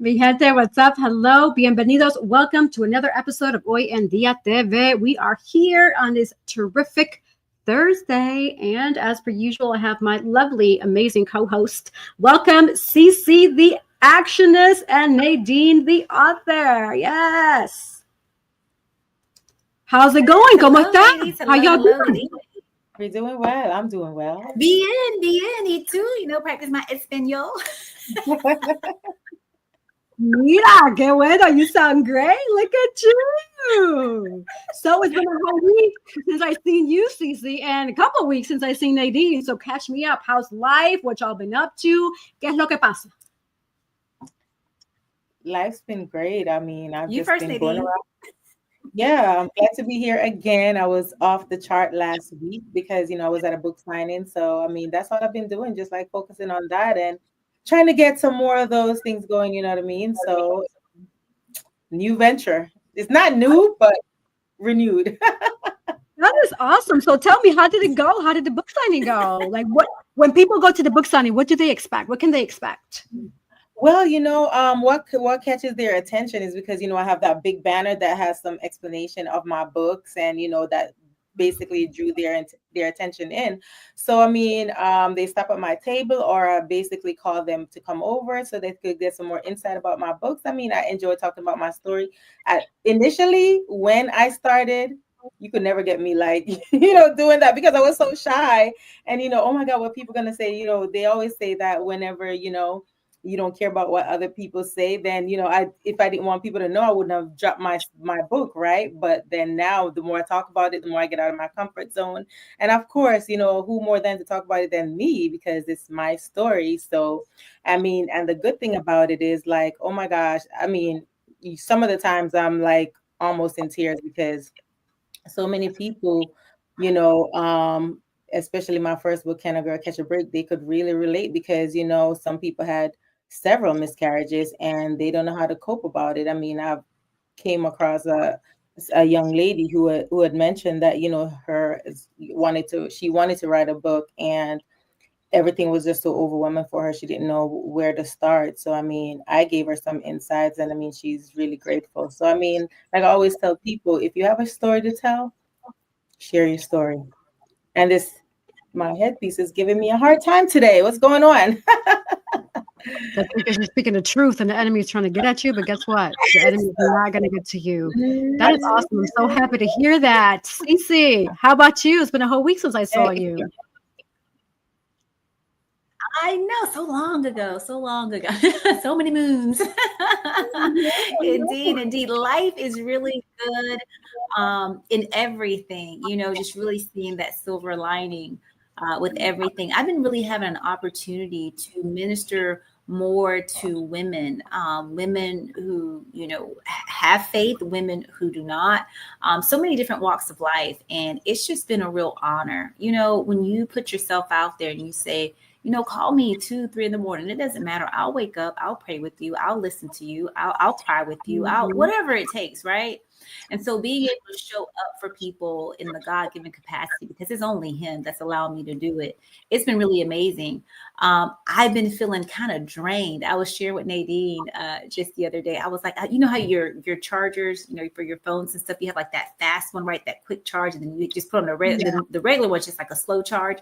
Mi gente, what's up? Hello, bienvenidos. Welcome to another episode of Hoy en Día TV. We are here on this terrific Thursday, and as per usual, I have my lovely, amazing co-host. Welcome, Cece, the actionist, and Nadine, the author. Yes. How's it going? ¿Cómo está? How y'all doing? We're doing well. I'm doing well. Bien, y too. Practice my Espanol. Mira, qué bueno. You sound great. Look at you. So it's been a whole week since I seen you, Cece, and a couple of weeks since I seen Nadine. So catch me up. How's life? What y'all been up to? ¿Qué es lo que pasa? Life's been great. I mean, I've You just first, been going Nadine. around. Yeah, I'm glad to be here again. I was off the chart last week because, I was at a book signing. So, I mean, that's all I've been doing, just like focusing on that and trying to get some more of those things going, you know what I mean? So, new venture. It's not new, but renewed. That is awesome. So tell me, how did it go? How did the book signing go? Like, when people go to the book signing, what do they expect? What can they expect? Well, what catches their attention is because, I have that big banner that has some explanation of my books and, that basically drew their attention in. So, I mean, they stop at my table or I basically call them to come over so they could get some more insight about my books. I mean, I enjoy talking about my story. Initially, when I started, you could never get me like, doing that because I was so shy and, oh my God, what people going to say, they always say that whenever, you don't care about what other people say, then, if I didn't want people to know, I wouldn't have dropped my book, right? But then now, the more I talk about it, the more I get out of my comfort zone. And of course, who more than to talk about it than me, because it's my story. So, I mean, and the good thing about it is like, oh my gosh, I mean, some of the times I'm like almost in tears because so many people, especially my first book, Can a Girl Catch a Break, they could really relate because, some people had several miscarriages and they don't know how to cope about it. I mean, I've came across a young lady who had mentioned that, she wanted to write a book and everything was just so overwhelming for her. She didn't know where to start. So, I mean, I gave her some insights and I mean, she's really grateful. So, I mean, like I always tell people, if you have a story to tell, share your story. And my headpiece is giving me a hard time today. What's going on? That's because you're speaking the truth and the enemy is trying to get at you. But guess what? The enemy is not going to get to you. That is awesome. I'm so happy to hear that. Cece, how about you? It's been a whole week since I saw you. I know, so long ago, so many moons. Indeed. Life is really good in everything, just really seeing that silver lining with everything. I've been really having an opportunity to minister more to women, women who, have faith, women who do not, so many different walks of life. And it's just been a real honor. When you put yourself out there and you say, call me 2, 3 in the morning. It doesn't matter. I'll wake up. I'll pray with you. I'll listen to you. I'll cry with you. Whatever it takes. Right. And so being able to show up for people in the God-given capacity, because it's only him that's allowed me to do it. It's been really amazing. I've been feeling kind of drained. I was sharing with Nadine just the other day. I was like, how your chargers, for your phones and stuff, you have like that fast one, right? That quick charge. And then you just put on the regular one's just like a slow charge.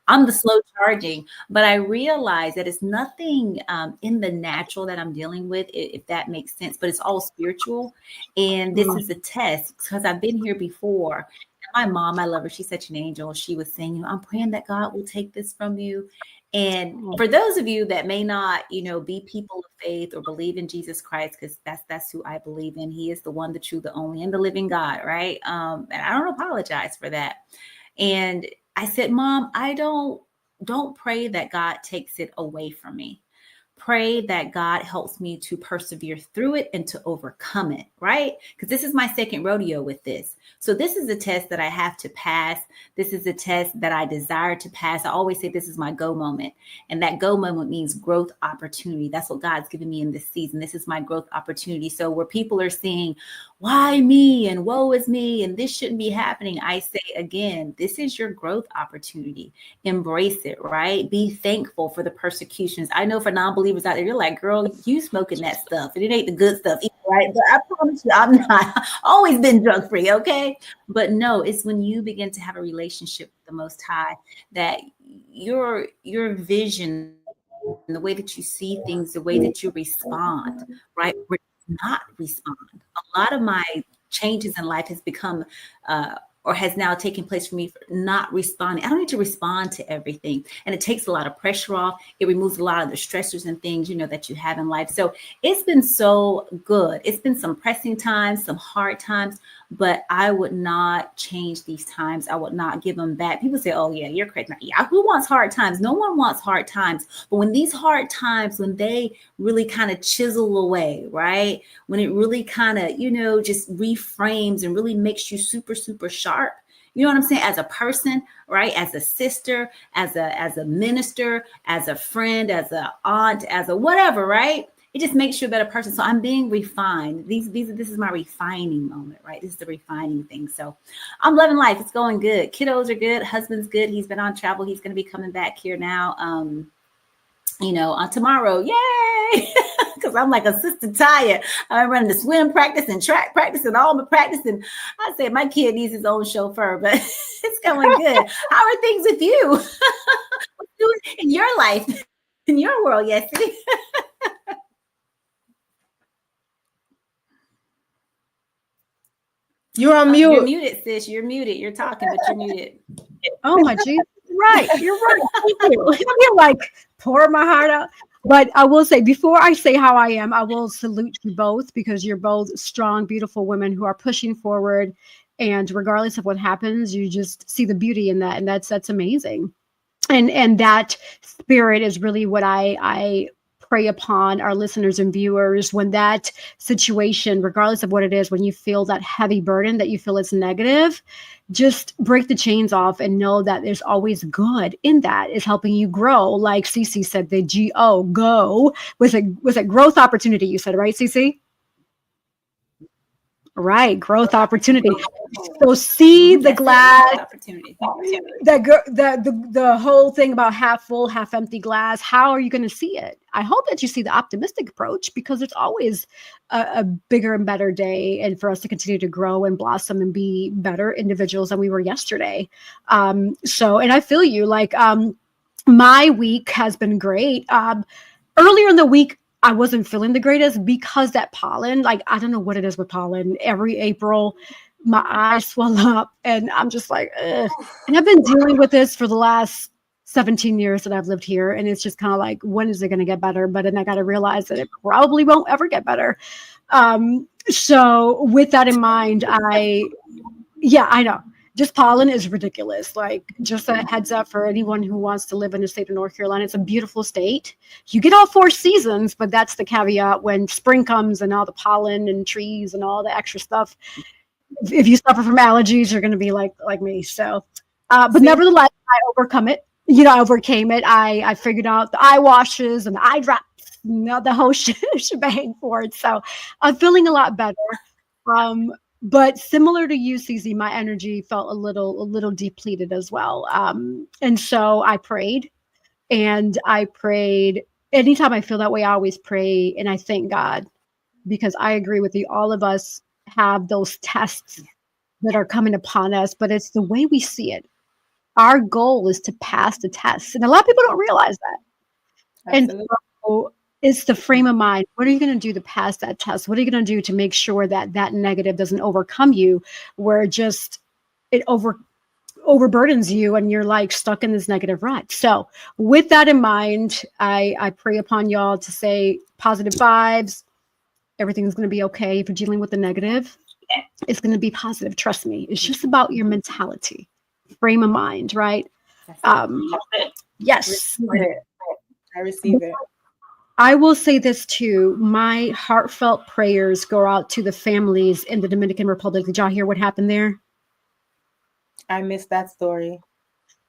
I'm the slow charging, but I realize that it's nothing in the natural that I'm dealing with, if that makes sense, but it's all spiritual. And this is a test because I've been here before. My mom, I love her. She's such an angel. She was saying, I'm praying that God will take this from you. And for those of you that may not, be people of faith or believe in Jesus Christ, because that's who I believe in. He is the one, the true, the only, and the living God, right? And I don't apologize for that. And I said, Mom, I don't pray that God takes it away from me. Pray that God helps me to persevere through it and to overcome it, right? Because this is my second rodeo with this. So this is a test that I have to pass. This is a test that I desire to pass. I always say this is my go moment. And that go moment means growth opportunity. That's what God's given me in this season. This is my growth opportunity. So where people are seeing, why me and woe is me and this shouldn't be happening, I say again, this is your growth opportunity. Embrace it, right? Be thankful for the persecutions. I know for non-believers out there, you're like, girl, you smoking that stuff and it ain't the good stuff, right? But I promise you, I'm not. Always been drug free, okay? But no, it's when you begin to have a relationship with the Most High that your vision and the way that you see things, the way that you respond, right? Not respond. A lot of my changes in life has become or has now taken place for me for not responding. I don't need to respond to everything. And it takes a lot of pressure off. It removes a lot of the stressors and things, that you have in life. So it's been so good. It's been some pressing times, some hard times, but I would not change these times. I would not give them back. People say, oh yeah, you're crazy. Yeah, who wants hard times? No one wants hard times. But when these hard times, when they really kind of chisel away, right? When it really kind of, just reframes and really makes you super, super sharp. You know what I'm saying? As a person, right? As a sister, as a minister, as a friend, as a aunt, as a whatever, right? It just makes you a better person. So I'm being refined. This is my refining moment, right? This is the refining thing. So I'm loving life. It's going good. Kiddos are good. Husband's good. He's been on travel. He's going to be coming back here now. On tomorrow. Yay! Because I'm like a Sister Taya. I'm running the swim practice and track practice and all my practice. And I said, my kid needs his own chauffeur, but it's going good. How are things with you? What's doing in your life, in your world, Yessie? You're on mute. You're muted, sis. You're muted. You're talking, but you're muted. Oh my Jesus. Right. You're right. You're like pour my heart out. But I will say, before I say how I am, I will salute you both because you're both strong, beautiful women who are pushing forward. And regardless of what happens, you just see the beauty in that. And that's amazing. And that spirit is really what I pray upon our listeners and viewers when that situation, regardless of what it is, when you feel that heavy burden that you feel is negative, just break the chains off and know that there's always good in that is helping you grow. Like Cece said, the go was a growth opportunity. You said, right, Cece? Right, growth opportunity. So see the glass opportunity. The whole thing about half full, half empty glass. How are you going to see it? I hope that you see the optimistic approach because it's always a bigger and better day, and for us to continue to grow and blossom and be better individuals than we were yesterday. And I feel you. Like my week has been great. Earlier in the week, I wasn't feeling the greatest because that pollen, like, I don't know what it is with pollen. Every April, my eyes swell up and I'm just like, ugh. And I've been dealing with this for the last 17 years that I've lived here. And it's just kind of like, when is it going to get better? But then I got to realize that it probably won't ever get better. So with that in mind, I know. Just pollen is ridiculous. Like, just a heads up for anyone who wants to live in the state of North Carolina. It's a beautiful state. You get all 4 seasons, but that's the caveat. When spring comes and all the pollen and trees and all the extra stuff, if you suffer from allergies, you're going to be like me. So, but nevertheless, I overcome it. I overcame it. I figured out the eye washes and the eye drops, the whole shebang for it. So I'm feeling a lot better. But similar to you, CZ, my energy felt a little depleted as well. And so I prayed. Anytime I feel that way, I always pray and I thank God, because I agree with you. All of us have those tests that are coming upon us, but it's the way we see it. Our goal is to pass the test. And a lot of people don't realize that. Absolutely. And so it's the frame of mind. What are you going to do to pass that test? What are you going to do to make sure that negative doesn't overcome you, where it overburdens you and you're like stuck in this negative rut? So with that in mind, I pray upon y'all to say positive vibes. Everything's going to be okay. If you're dealing with the negative, it's going to be positive. Trust me. It's just about your mentality, frame of mind, right? Yes. I receive it. I will say this too. My heartfelt prayers go out to the families in the Dominican Republic. Did y'all hear what happened there? I missed that story.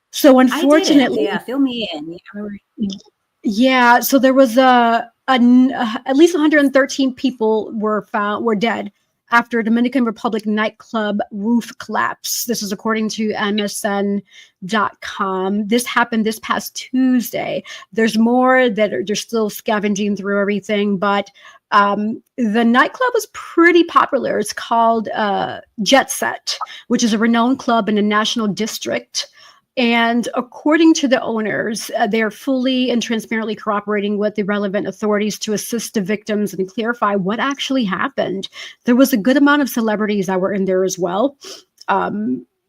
So unfortunately, fill me in. Yeah. So there was at least 113 people were dead after a Dominican Republic nightclub roof collapse. This is according to MSN.com. This happened this past Tuesday. There's more that they're still scavenging through everything, but the nightclub was pretty popular. It's called Jet Set, which is a renowned club in the National District. And according to the owners, they are fully and transparently cooperating with the relevant authorities to assist the victims and clarify what actually happened. There was a good amount of celebrities that were in there as well.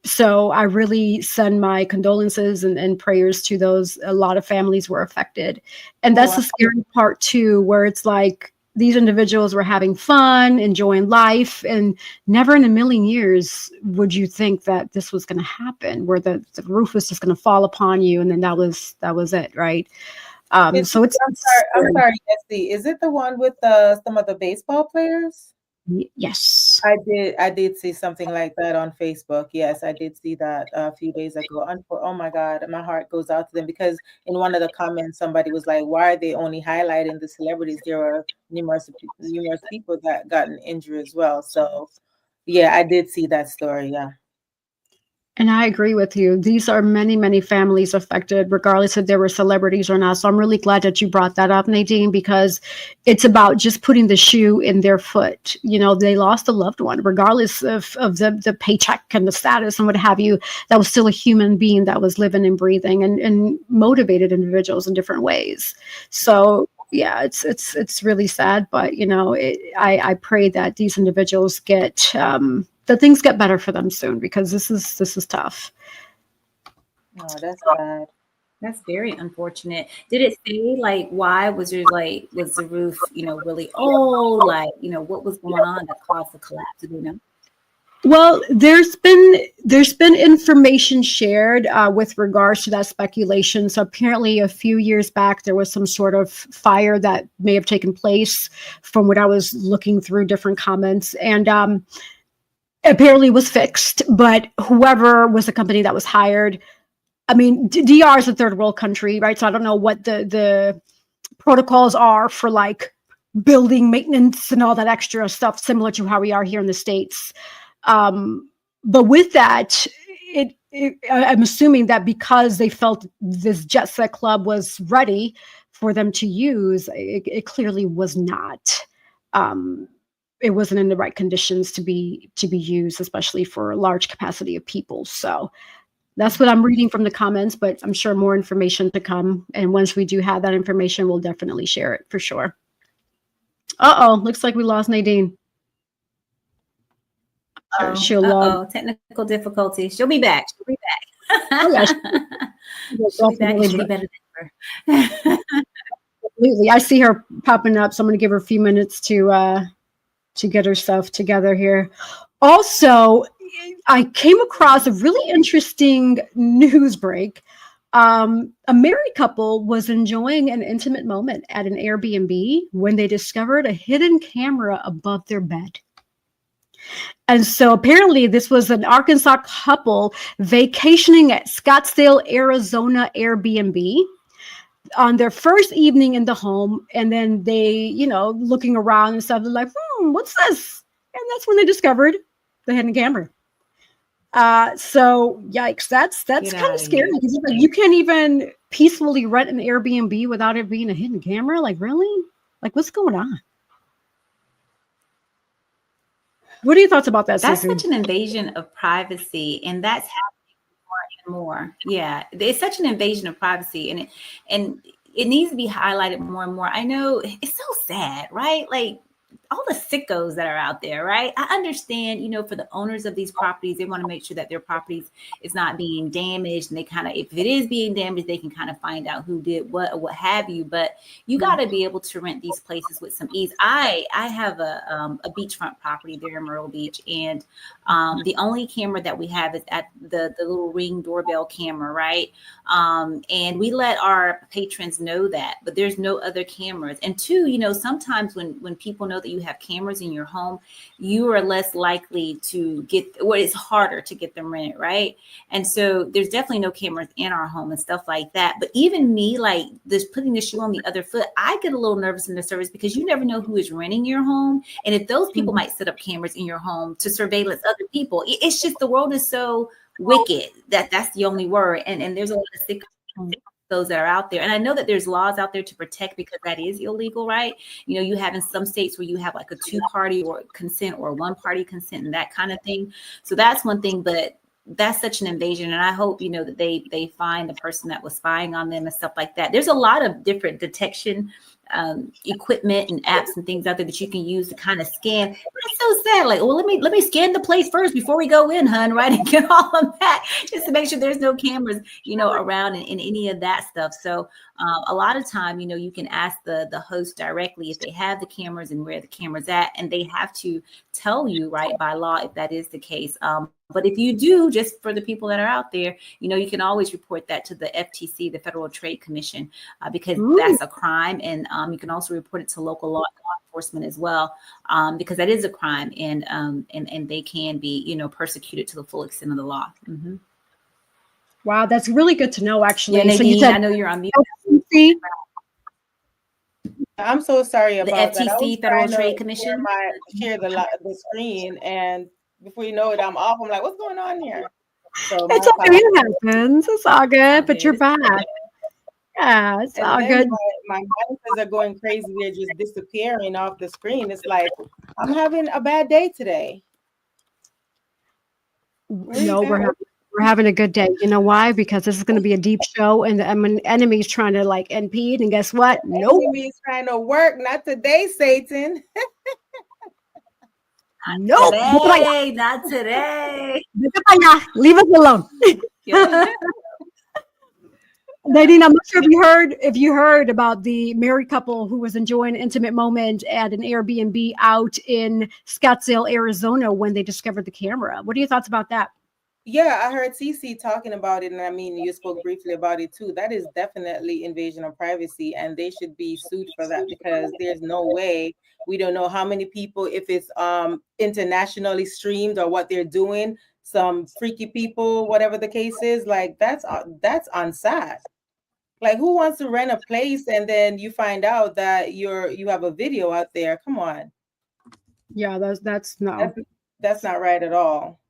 So I really send my condolences and prayers to those. A lot of families were affected. And that's the scary part too, where it's like, these individuals were having fun, enjoying life, and never in a million years would you think that this was going to happen, where the roof was just going to fall upon you, and then that was it, right? So it's. I'm sorry, Jesse. Is it the one with some of the baseball players? Yes, I did see something like that on Facebook. Yes, I did see that a few days ago. Oh my God, my heart goes out to them, because in one of the comments, somebody was like, "Why are they only highlighting the celebrities? There are numerous people that got an injury as well." So, yeah, I did see that story. Yeah. and I agree with you. These are many, many families affected, regardless if they were celebrities or not. So I'm really glad that you brought that up, Nadine, because it's about just putting the shoe in their foot. You know, they lost a loved one, regardless of the paycheck and the status and what have you. That was still a human being that was living and breathing and motivated individuals in different ways. So yeah, it's really sad, but you know, I pray that these individuals get that things get better for them soon, because this is tough. Oh, that's bad. That's very unfortunate. Did it say like why was the roof, really old? Like, what was going on that caused the collapse? Do you know? Well, there's been information shared with regards to that speculation. So apparently a few years back, there was some sort of fire that may have taken place, from what I was looking through different comments. And apparently was fixed, but whoever was the company that was hired, I mean, DR is a third world country, right? So I don't know what the protocols are for like building maintenance and all that extra stuff, similar to how we are here in the States. But with that, I'm assuming that because they felt this Jet Set Club was ready for them to use, it clearly was not. It wasn't in the right conditions to be used, especially for a large capacity of people. So that's what I'm reading from the comments, but I'm sure more information to come. And once we do have that information, we'll definitely share it for sure. Looks like we lost Nadine. Technical difficulties. She'll be back. Oh, yeah. She'll be back. She'll be better than ever. Absolutely. I see her popping up, so I'm going to give her a few minutes to get herself together here. Also, I came across a really interesting news break. A married couple was enjoying an intimate moment at an Airbnb when they discovered a hidden camera above their bed. And so apparently this was an Arkansas couple vacationing at Scottsdale, Arizona Airbnb on their first evening in the home. And then they, looking around and stuff, they're like, what's this? And that's when they discovered the hidden camera. So yikes, that's kind of scary. Because like, you can't even peacefully rent an Airbnb without it being a hidden camera. Like, really? Like, what's going on? What are your thoughts about that? That's Susan? such an invasion of privacy, and that's happening more and more. Yeah, it's such an invasion of privacy, and it needs to be highlighted more and more. I know it's so sad, right? Like all the sickos that are out there, right? I understand, for the owners of these properties, they want to make sure that their properties is not being damaged. And they kind of, if it is being damaged, they can kind of find out who did what or what have you. But you got to be able to rent these places with some ease. I have a beachfront property there in Myrtle Beach. And the only camera that we have is at the little Ring doorbell camera, right? And we let our patrons know that, but there's no other cameras. And two, sometimes when people know that you you have cameras in your home, you are less likely to get, well, it's harder to get them rented, right? And so there's definitely no cameras in our home and stuff like that. But even me, like this, putting the shoe on the other foot, I get a little nervous in the service because you never know who is renting your home. And if those people might set up cameras in your home to surveillance other people, it's just, the world is so wicked that's the only word. And there's a lot of sick those that are out there. And I know that there's laws out there to protect, because that is illegal, right? You know, you have in some states where you have like a 2-party or consent or 1-party consent and that kind of thing. So that's one thing, but that's such an invasion. And I hope, you know, that they find the person that was spying on them and stuff like that. There's a lot of different detection equipment and apps and things out there that you can use to kind of scan. It's so sad. Like, well, let me scan the place first before we go in, hun, right? And get all of that just to make sure there's no cameras, you know, around in any of that stuff. So a lot of time, you know, you can ask the host directly if they have the cameras and where the camera's at, and they have to tell you, right, by law, if that is the case. But if you do, just for the people that are out there, you know, you can always report that to the FTC, the Federal Trade Commission, because that's a crime. And you can also report it to local law enforcement as well, because that is a crime, and they can be, you know, persecuted to the full extent of the law. Mm-hmm. Wow, that's really good to know, actually. Yeah, Nadine, so you said, I know you're on mute. FTC? I'm so sorry about the that. FTC, Federal Trade Commission. Share the screen, and before you know it, I'm off. I'm like, what's going on here? So It's okay, it happens. It's all good, but you're back. Yeah, it's all good. My monitors are going crazy. They're just disappearing off the screen. It's like, I'm having a bad day today. No, we're having a good day. You know why? Because this is going to be a deep show, and the enemy's trying to like impede. And guess what? Nope. The enemy's trying to work. Not today, Satan. Nope. Today, not today. Leave us alone. Nadine, I'm not sure if you heard about the married couple who was enjoying an intimate moment at an Airbnb out in Scottsdale, Arizona, when they discovered the camera. What are your thoughts about that? Yeah, I heard CC talking about it, and I mean, you spoke briefly about it too. That is definitely invasion of privacy, and they should be sued for that, because there's no way. We don't know how many people, if it's internationally streamed or what they're doing, some freaky people, whatever the case is, like that's on sad. Like, who wants to rent a place and then you find out that you have a video out there? Come on. Yeah, that's that's not right at all.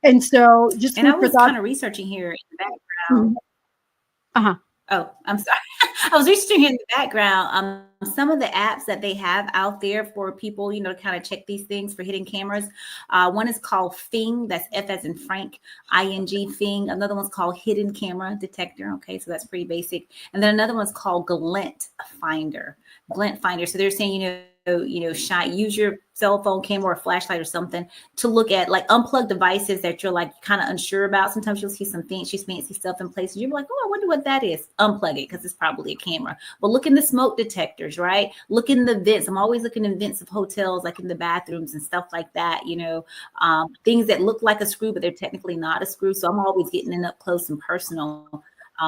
And so just I was kind of researching here in the background. Uh-huh. Oh, I'm sorry. I was researching here in the background. Some of the apps that they have out there for people, you know, to kind of check these things for hidden cameras. One is called Fing. That's F as in Frank, ING, Fing. Another one's called Hidden Camera Detector. Okay, so that's pretty basic. And then another one's called Glint Finder. Glint Finder. So they're saying, use your cell phone camera or flashlight or something to look at, like, unplugged devices that you're like kind of unsure about. Sometimes you'll see some fancy stuff in places. You're like, oh, I wonder what that is. Unplug it, because it's probably a camera. But look in the smoke detectors, right? Look in the vents. I'm always looking in vents of hotels, like in the bathrooms and stuff like that. Things that look like a screw, but they're technically not a screw. So I'm always getting in up close and personal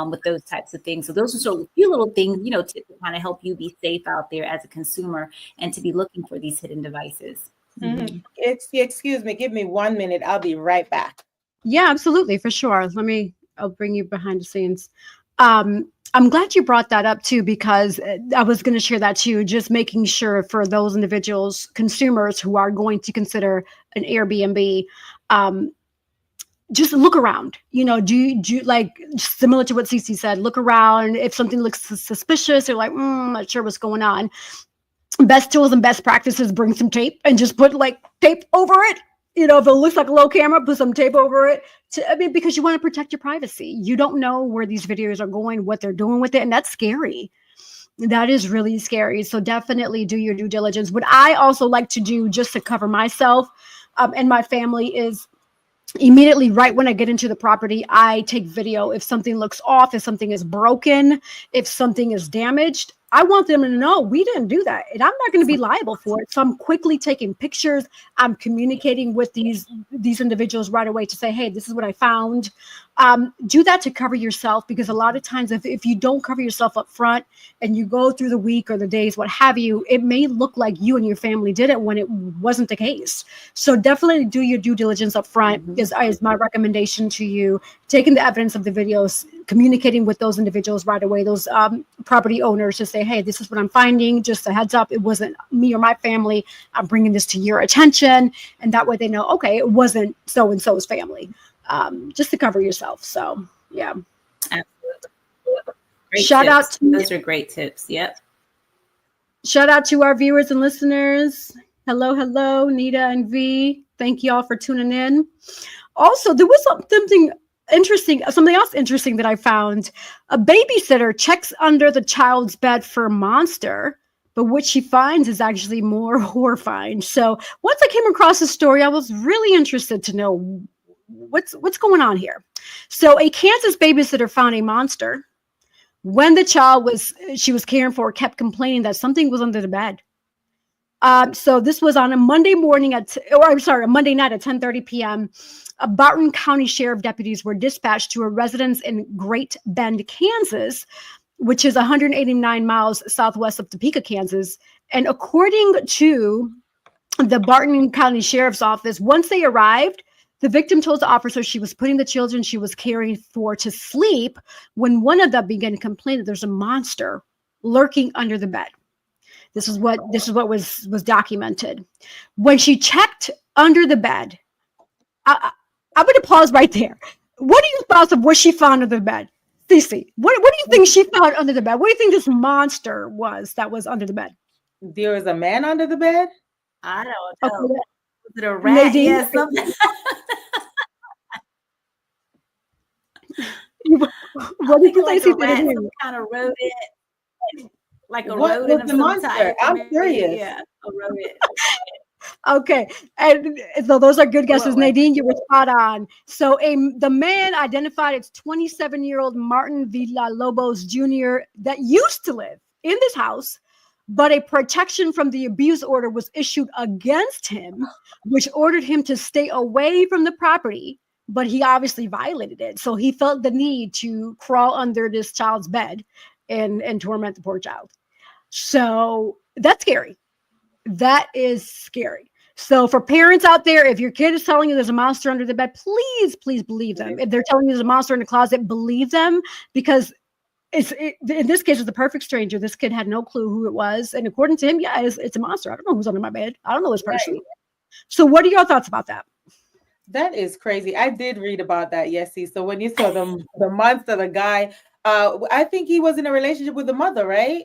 with those types of things. So those are sort of a few little things, to kind of help you be safe out there as a consumer and to be looking for these hidden devices. Mm-hmm. Excuse me, give me 1 minute. I'll be right back. Yeah, absolutely. For sure. I'll bring you behind the scenes. I'm glad you brought that up too, because I was going to share that too, just making sure for those individuals, consumers who are going to consider an Airbnb, just look around, do like similar to what Cece said, look around. If something looks suspicious, you're like, I'm not sure what's going on. Best tools and best practices, bring some tape and just put like tape over it. If it looks like a low camera, put some tape over it because you want to protect your privacy. You don't know where these videos are going, what they're doing with it. And that's scary. That is really scary. So definitely do your due diligence. What I also like to do just to cover myself and my family is immediately right when I get into the property, I take video. If something looks off, if something is broken, if something is damaged, I want them to know we didn't do that, and I'm not going to be liable for it. So I'm quickly taking pictures. I'm communicating with these individuals right away to say, hey, this is what I found. Do that to cover yourself, because a lot of times if you don't cover yourself up front and you go through the week or the days, what have you, it may look like you and your family did it when it wasn't the case. So definitely do your due diligence up front is my recommendation to you. Taking the evidence of the videos, communicating with those individuals right away, those property owners, to say, hey, this is what I'm finding. Just a heads up, it wasn't me or my family. I'm bringing this to your attention. And that way they know, okay, it wasn't so-and-so's family. Just to cover yourself. So, yeah. Absolutely. Great Shout tips. out to Those are great tips. Yep. Shout out to our viewers and listeners. Hello, Nita and V. Thank you all for tuning in. Also, there was something else interesting that I found. A babysitter checks under the child's bed for a monster, but what she finds is actually more horrifying. So once I came across this story, I was really interested to know what's going on here. So a Kansas babysitter found a monster when the child she was caring for kept complaining that something was under the bed. So this was on a Monday night at 10:30 p.m. Barton County Sheriff deputies were dispatched to a residence in Great Bend, Kansas, which is 189 miles southwest of Topeka, Kansas. And according to the Barton County Sheriff's Office, once they arrived, the victim told the officer she was putting the children she was caring for to sleep when one of them began to complain that there's a monster lurking under the bed. This is what was documented. When she checked under the bed, I'm going to pause right there. What are your thoughts of what she found under the bed? Cece, what do you think she found under the bed? What do you think this monster was that was under the bed? There was a man under the bed? I don't know. Okay. Was it a rat? Nadine? Yeah, something. What did you like say? a rat, some kind of rodent, like a What rodent was of the some monster? type. I'm Maybe, curious. Yeah, a rodent. Okay, and so those are good guesses. What? Nadine, you were spot on. So the man identified as 27-year-old Martin Villalobos Jr. that used to live in this house, but a protection from the abuse order was issued against him, which ordered him to stay away from the property, but he obviously violated it. So he felt the need to crawl under this child's bed and torment the poor child. So that's scary. That is scary. So for parents out there, if your kid is telling you there's a monster under the bed, please believe them. If they're telling you there's a monster in the closet, believe them, because in this case, it's a perfect stranger. This kid had no clue who it was. And according to him, yeah, it's a monster. I don't know who's under my bed. I don't know this person. Right. So what are your thoughts about that? That is crazy. I did read about that, Yessie. So when you saw the monster, the guy, I think he was in a relationship with the mother, right?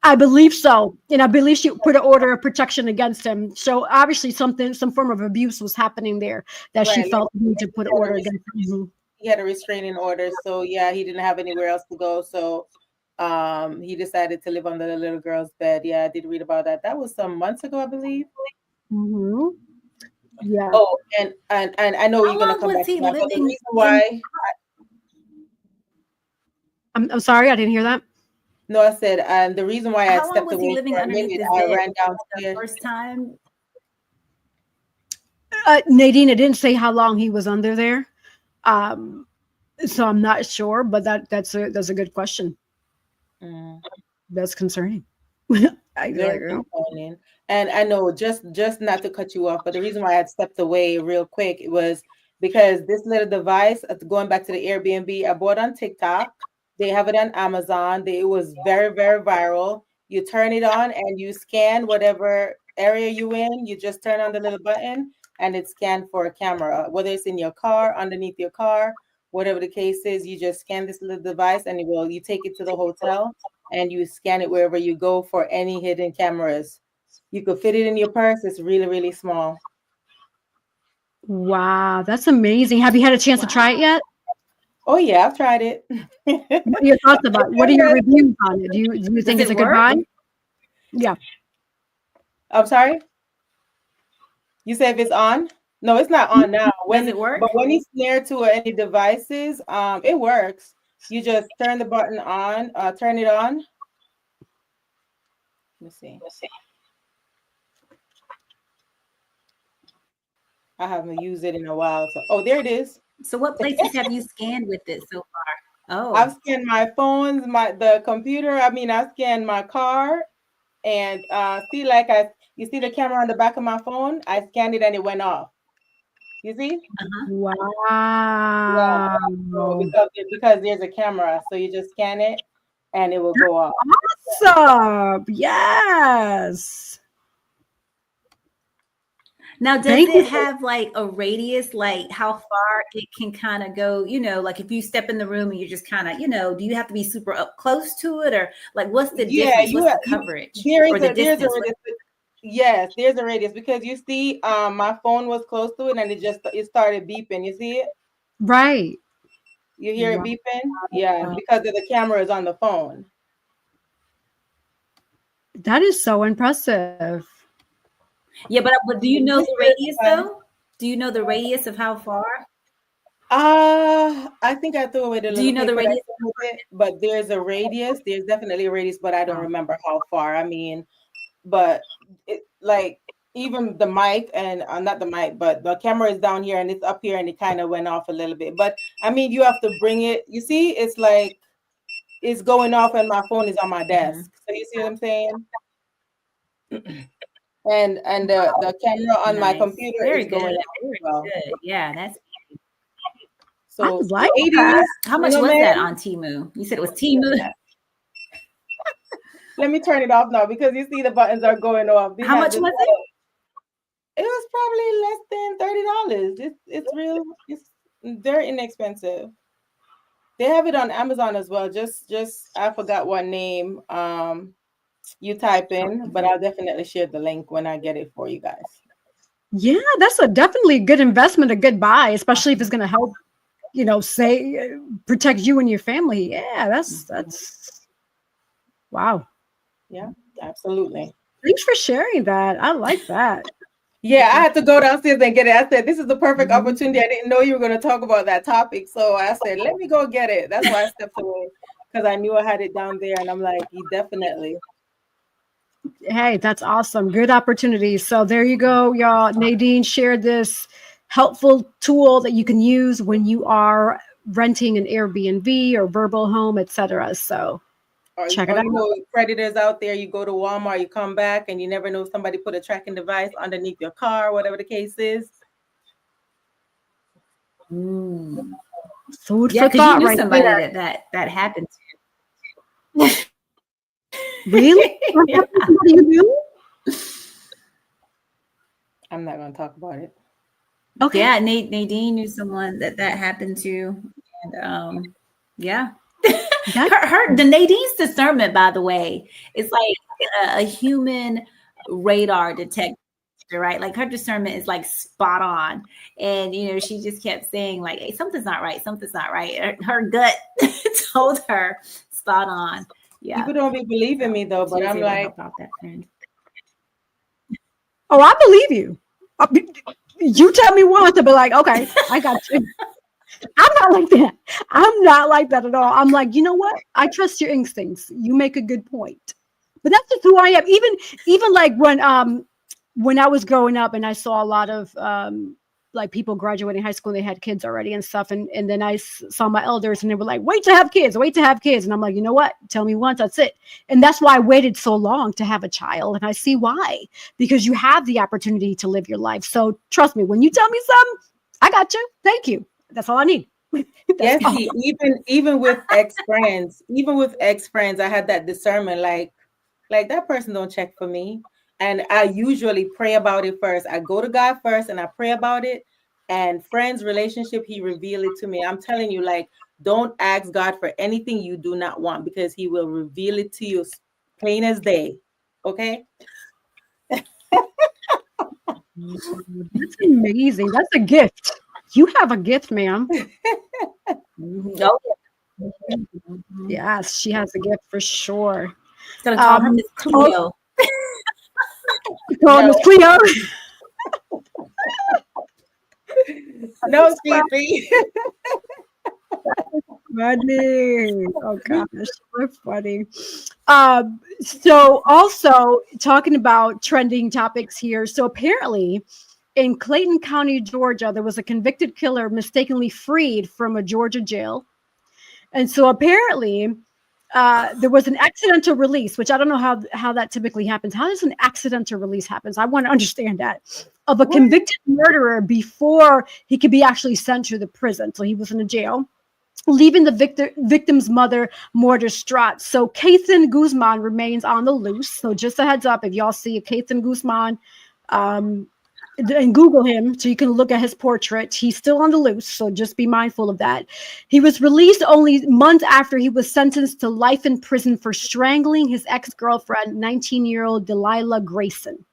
I believe so. And I believe she put an order of protection against him. So obviously some form of abuse was happening there that right. She felt the need to put an order against him. He had a restraining order. So yeah, he didn't have anywhere else to go. So he decided to live under the little girl's bed. Yeah, I did read about that. That was some months ago, I believe. Mm-hmm. Yeah. Oh, and I know you're gonna come back to that, but the reason why I'm sorry, I didn't hear that. No, I said the reason why I stepped away living for a minute, I ran downstairs. The first time. Nadine, it didn't say how long he was under there, so I'm not sure. But that's a good question. That's concerning. Concerning. And I know just not to cut you off, but the reason why I had stepped away real quick, it was because this little device, going back to the Airbnb, I bought on TikTok. They have it on Amazon. It was very, very viral. You turn it on and you scan whatever area you're in. You just turn on the little button and it scans for a camera, whether it's in your car, underneath your car, whatever the case is. You just scan this little device and you take it to the hotel and you scan it wherever you go for any hidden cameras. You could fit it in your purse. It's really, really small. Wow, that's amazing. Have you had a chance to try it yet? Oh yeah, I've tried it. What are your thoughts about it? What are your reviews on it? Do you think it's a good buy? Yeah. I'm sorry. You say if it's on? No, it's not on now. Does it work? But when it's near to any devices, it works. You just turn the button on, turn it on. Let's see. I haven't used it in a while. So, oh, there it is. So what places have you scanned with it so far? Oh, I've scanned my phones, the computer. I mean, I scanned my car, and see, like you see the camera on the back of my phone. I scanned it and it went off. You see? Wow. Yeah. So because there's a camera, so you just scan it, and it will go off. Awesome. Yes. now does Thank it you. have like a radius, like how far it can kind of go? Like if you step in the room and you're just kind of, do you have to be super up close to it, or like what's the difference? What's the coverage or the distance? Yes, there's a radius because you see, my phone was close to it and it started beeping. You see it? Right. You hear it beeping? Yeah, because of the camera is on the phone. That is so impressive. Yeah, but do you know the radius though? Do you know the radius of how far? I think I threw away the Do you know the paper that radius? came with it, but there's a radius. There's definitely a radius, but I don't remember how far. I mean, but it, like even the mic and not the mic, but the camera is down here and it's up here and it kind of went off a little bit. But I mean, you have to bring it. You see, it's like it's going off and my phone is on my desk. So you see what I'm saying? And the camera on my computer Very is going good. off Very as well. good. Yeah, that's. I So was like, ladies, How much was that on Temu? You said it was Temu. Let me turn it off now because you see the buttons are going off. How much was it? It was probably less than $30. It's very inexpensive. They have it on Amazon as well. Just I forgot what name you type in, but I'll definitely share the link when I get it for you guys. yeah, that's definitely a good investment, a good buy, especially if it's going to help, say protect you and your family. Yeah, that's wow. Yeah, absolutely. Thanks for sharing that. I like that. Yeah, I had to go downstairs and get it. I said, this is the perfect opportunity. I didn't know you were going to talk about that topic. So I said, let me go get it. That's why I stepped away because I knew I had it down there. And I'm like, definitely. Hey, that's awesome. Good opportunity. So there you go, y'all. Nadine shared this helpful tool that you can use when you are renting an Airbnb or verbal home, etc. So check it out. Creditors out there, you go to Walmart, you come back, and you never know if somebody put a tracking device underneath your car, whatever the case is. Food Yeah, for because thought, you knew right somebody there. that happened to. Really? Yeah. Somebody you knew? I'm not going to talk about it. Okay. Yeah, Nadine knew someone that happened to, and yeah. The Nadine's discernment, by the way, is like a human radar detector, right? Like her discernment is like spot on, and she just kept saying like, "Hey, something's not right. Something's not right." Her gut told her spot on. Yeah. People don't be believing me though, but I'm like, oh, I believe you. You tell me once to be like, okay, I got you. I'm not like that. I'm not like that at all. I'm like, you know what? I trust your instincts. You make a good point. But that's just who I am. Even like when I was growing up and I saw a lot of like people graduating high school and they had kids already and stuff. And then I saw my elders and they were like, wait to have kids. And I'm like, you know what? Tell me once, that's it. And that's why I waited so long to have a child. And I see why, because you have the opportunity to live your life. So trust me, when you tell me something, I got you. Thank you. That's all I need. Yes, even with ex-friends, I had that discernment, like that person don't check for me. And I usually pray about it first. I go to God first and I pray about it. And friends, relationship, he revealed it to me. I'm telling you, like, don't ask God for anything you do not want because he will reveal it to you plain as day. Okay? That's amazing. That's a gift. You have a gift, ma'am. Oh, yes, she has a gift for sure. Gonna call her Miss Cleo. Call Miss Cleo. No, Stevie. funny. Oh gosh, so funny. So also talking about trending topics here. So apparently in Clayton County, Georgia, there was a convicted killer mistakenly freed from a Georgia jail. And so apparently there was an accidental release, which I don't know how that typically happens. How does an accidental release happen? I want to understand that, of a convicted murderer before he could be actually sent to the prison. So he was in a jail, leaving the victim's mother more distraught. So Kathan Guzman remains on the loose. So just a heads up, if y'all see a Kathan Guzman, and Google him so you can look at his portrait. He's still on the loose, so just be mindful of that. He was released only months after he was sentenced to life in prison for strangling his ex-girlfriend, 19-year-old Delilah Grayson.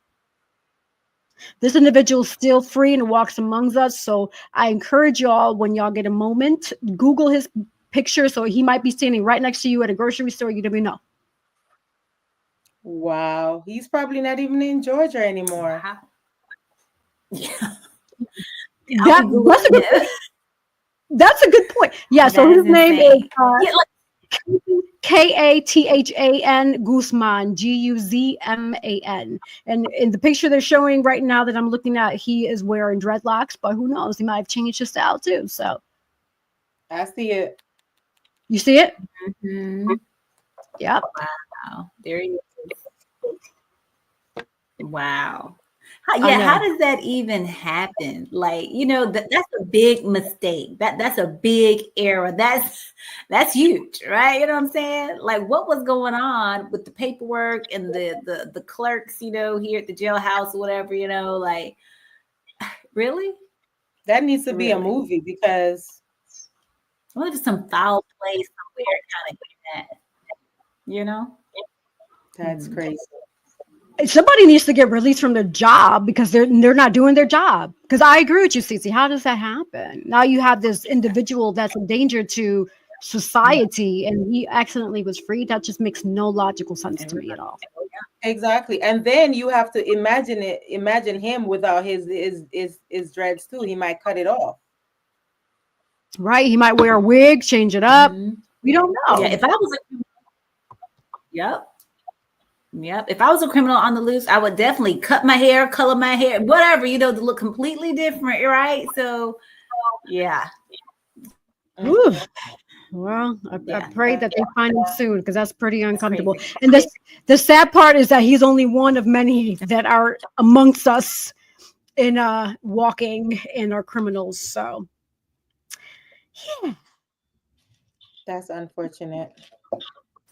This individual is still free and walks amongst us, so I encourage y'all, when y'all get a moment, Google his picture. So he might be standing right next to you at a grocery store. You don't know. Wow, he's probably not even in Georgia anymore. Wow. Yeah. That's a good point. Yeah, so his name is Kathan Guzman, Guzman. And in the picture they're showing right now that I'm looking at, he is wearing dreadlocks, but who knows? He might have changed his style too. So I see it. You see it? Mm-hmm. Yep. Wow. There he is. Wow. How does that even happen? Like, that's a big mistake. That's a big error. That's huge, right? You know what I'm saying? Like, what was going on with the paperwork and the clerks, here at the jailhouse or whatever, like, really? That needs to be a movie, because there's some foul play somewhere kind of That's crazy. Somebody needs to get released from their job because they're not doing their job. Because I agree with you, Cece. How does that happen? Now you have this individual that's a danger to society, and he accidentally was freed. That just makes no logical sense to me at all. Exactly. And then you have to imagine him without his dreads too. He might cut it off. Right. He might wear a wig, change it up. Mm-hmm. We don't know. Yeah, if I was Yep. If I was a criminal on the loose, I would definitely cut my hair, color my hair, whatever, to look completely different, right? So, yeah. Ooh. Well, I pray that they find him soon, because that's pretty uncomfortable. And the sad part is that he's only one of many that are amongst us in walking in our criminals. So, yeah. That's unfortunate.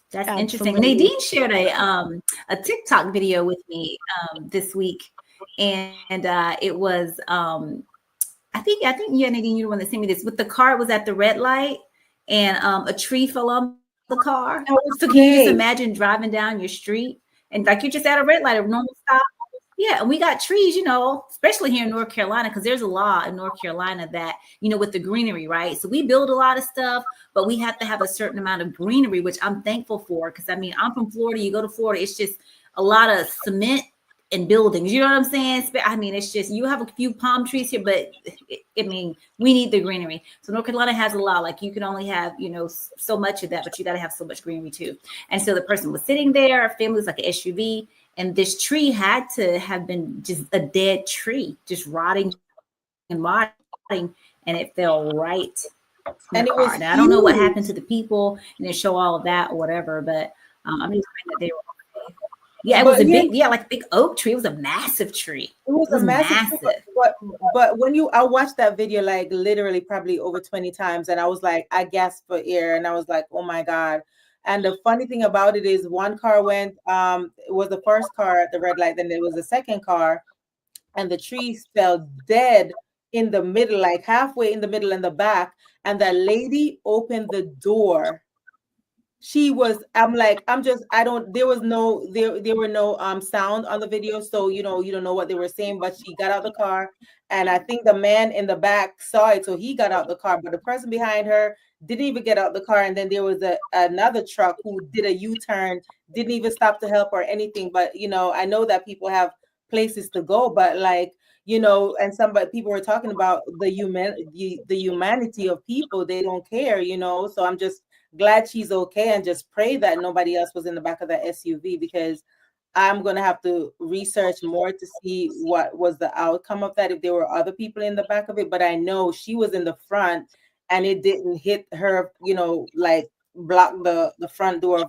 That's interesting. Nadine shared a TikTok video with me this week, and it was I think Nadine, you're the one that sent me this. With the car was at the red light, and a tree fell on the car. So can you just imagine driving down your street and like you're just at a red light, a normal stop? Yeah, and we got trees, especially here in North Carolina, because there's a law in North Carolina that, with the greenery, right? So we build a lot of stuff, but we have to have a certain amount of greenery, which I'm thankful for, because I'm from Florida. You go to Florida, it's just a lot of cement and buildings. You know what I'm saying? It's just, you have a few palm trees here, but we need the greenery. So North Carolina has a law, like you can only have, so much of that, but you got to have so much greenery too. And so the person was sitting there, a family was like an SUV. And this tree had to have been just a dead tree, just rotting and rotting, and it fell right. And it was huge. I don't know what happened to the people, and they show all of that or whatever. But I'm just saying that they were. Yeah, it was like a big oak tree. It was a massive tree. It was a massive. But when I watched that video, like literally probably over 20 times, and I was like, I gasped for air, and I was like, oh my God. And the funny thing about it is one car went, it was the first car at the red light, then there was a second car, and the tree fell dead in the middle, like halfway in the middle and the back. And that lady opened the door. There were no sound on the video. So, you don't know what they were saying, but she got out the car. And I think the man in the back saw it. So he got out the car, but the person behind her didn't even get out the car. And then there was another truck who did a U-turn, didn't even stop to help or anything. But, I know that people have places to go, but you know, and people were talking about the humanity of people. They don't care, you know. So I'm just glad she's okay, and just pray that nobody else was in the back of that SUV, because I'm going to have to research more to see what was the outcome of that, if there were other people in the back of it. But I know she was in the front, and it didn't hit her, you know, like block the front door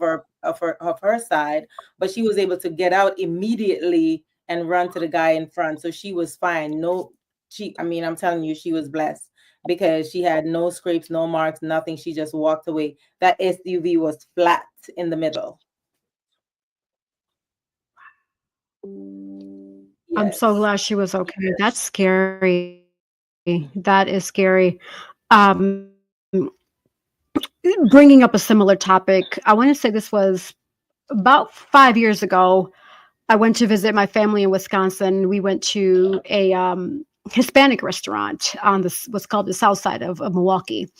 of her side, but she was able to get out immediately and run to the guy in front. So she was fine. I mean, I'm telling you, she was blessed, because she had no scrapes, no marks, nothing. She just walked away. That SUV was flat in the middle. I'm so glad she was okay. That's scary. That is scary. Um, bringing up a similar topic, I want to say this was about 5 years ago. I went to visit my family in Wisconsin. We went to a Hispanic restaurant on what's called the south side of Milwaukee.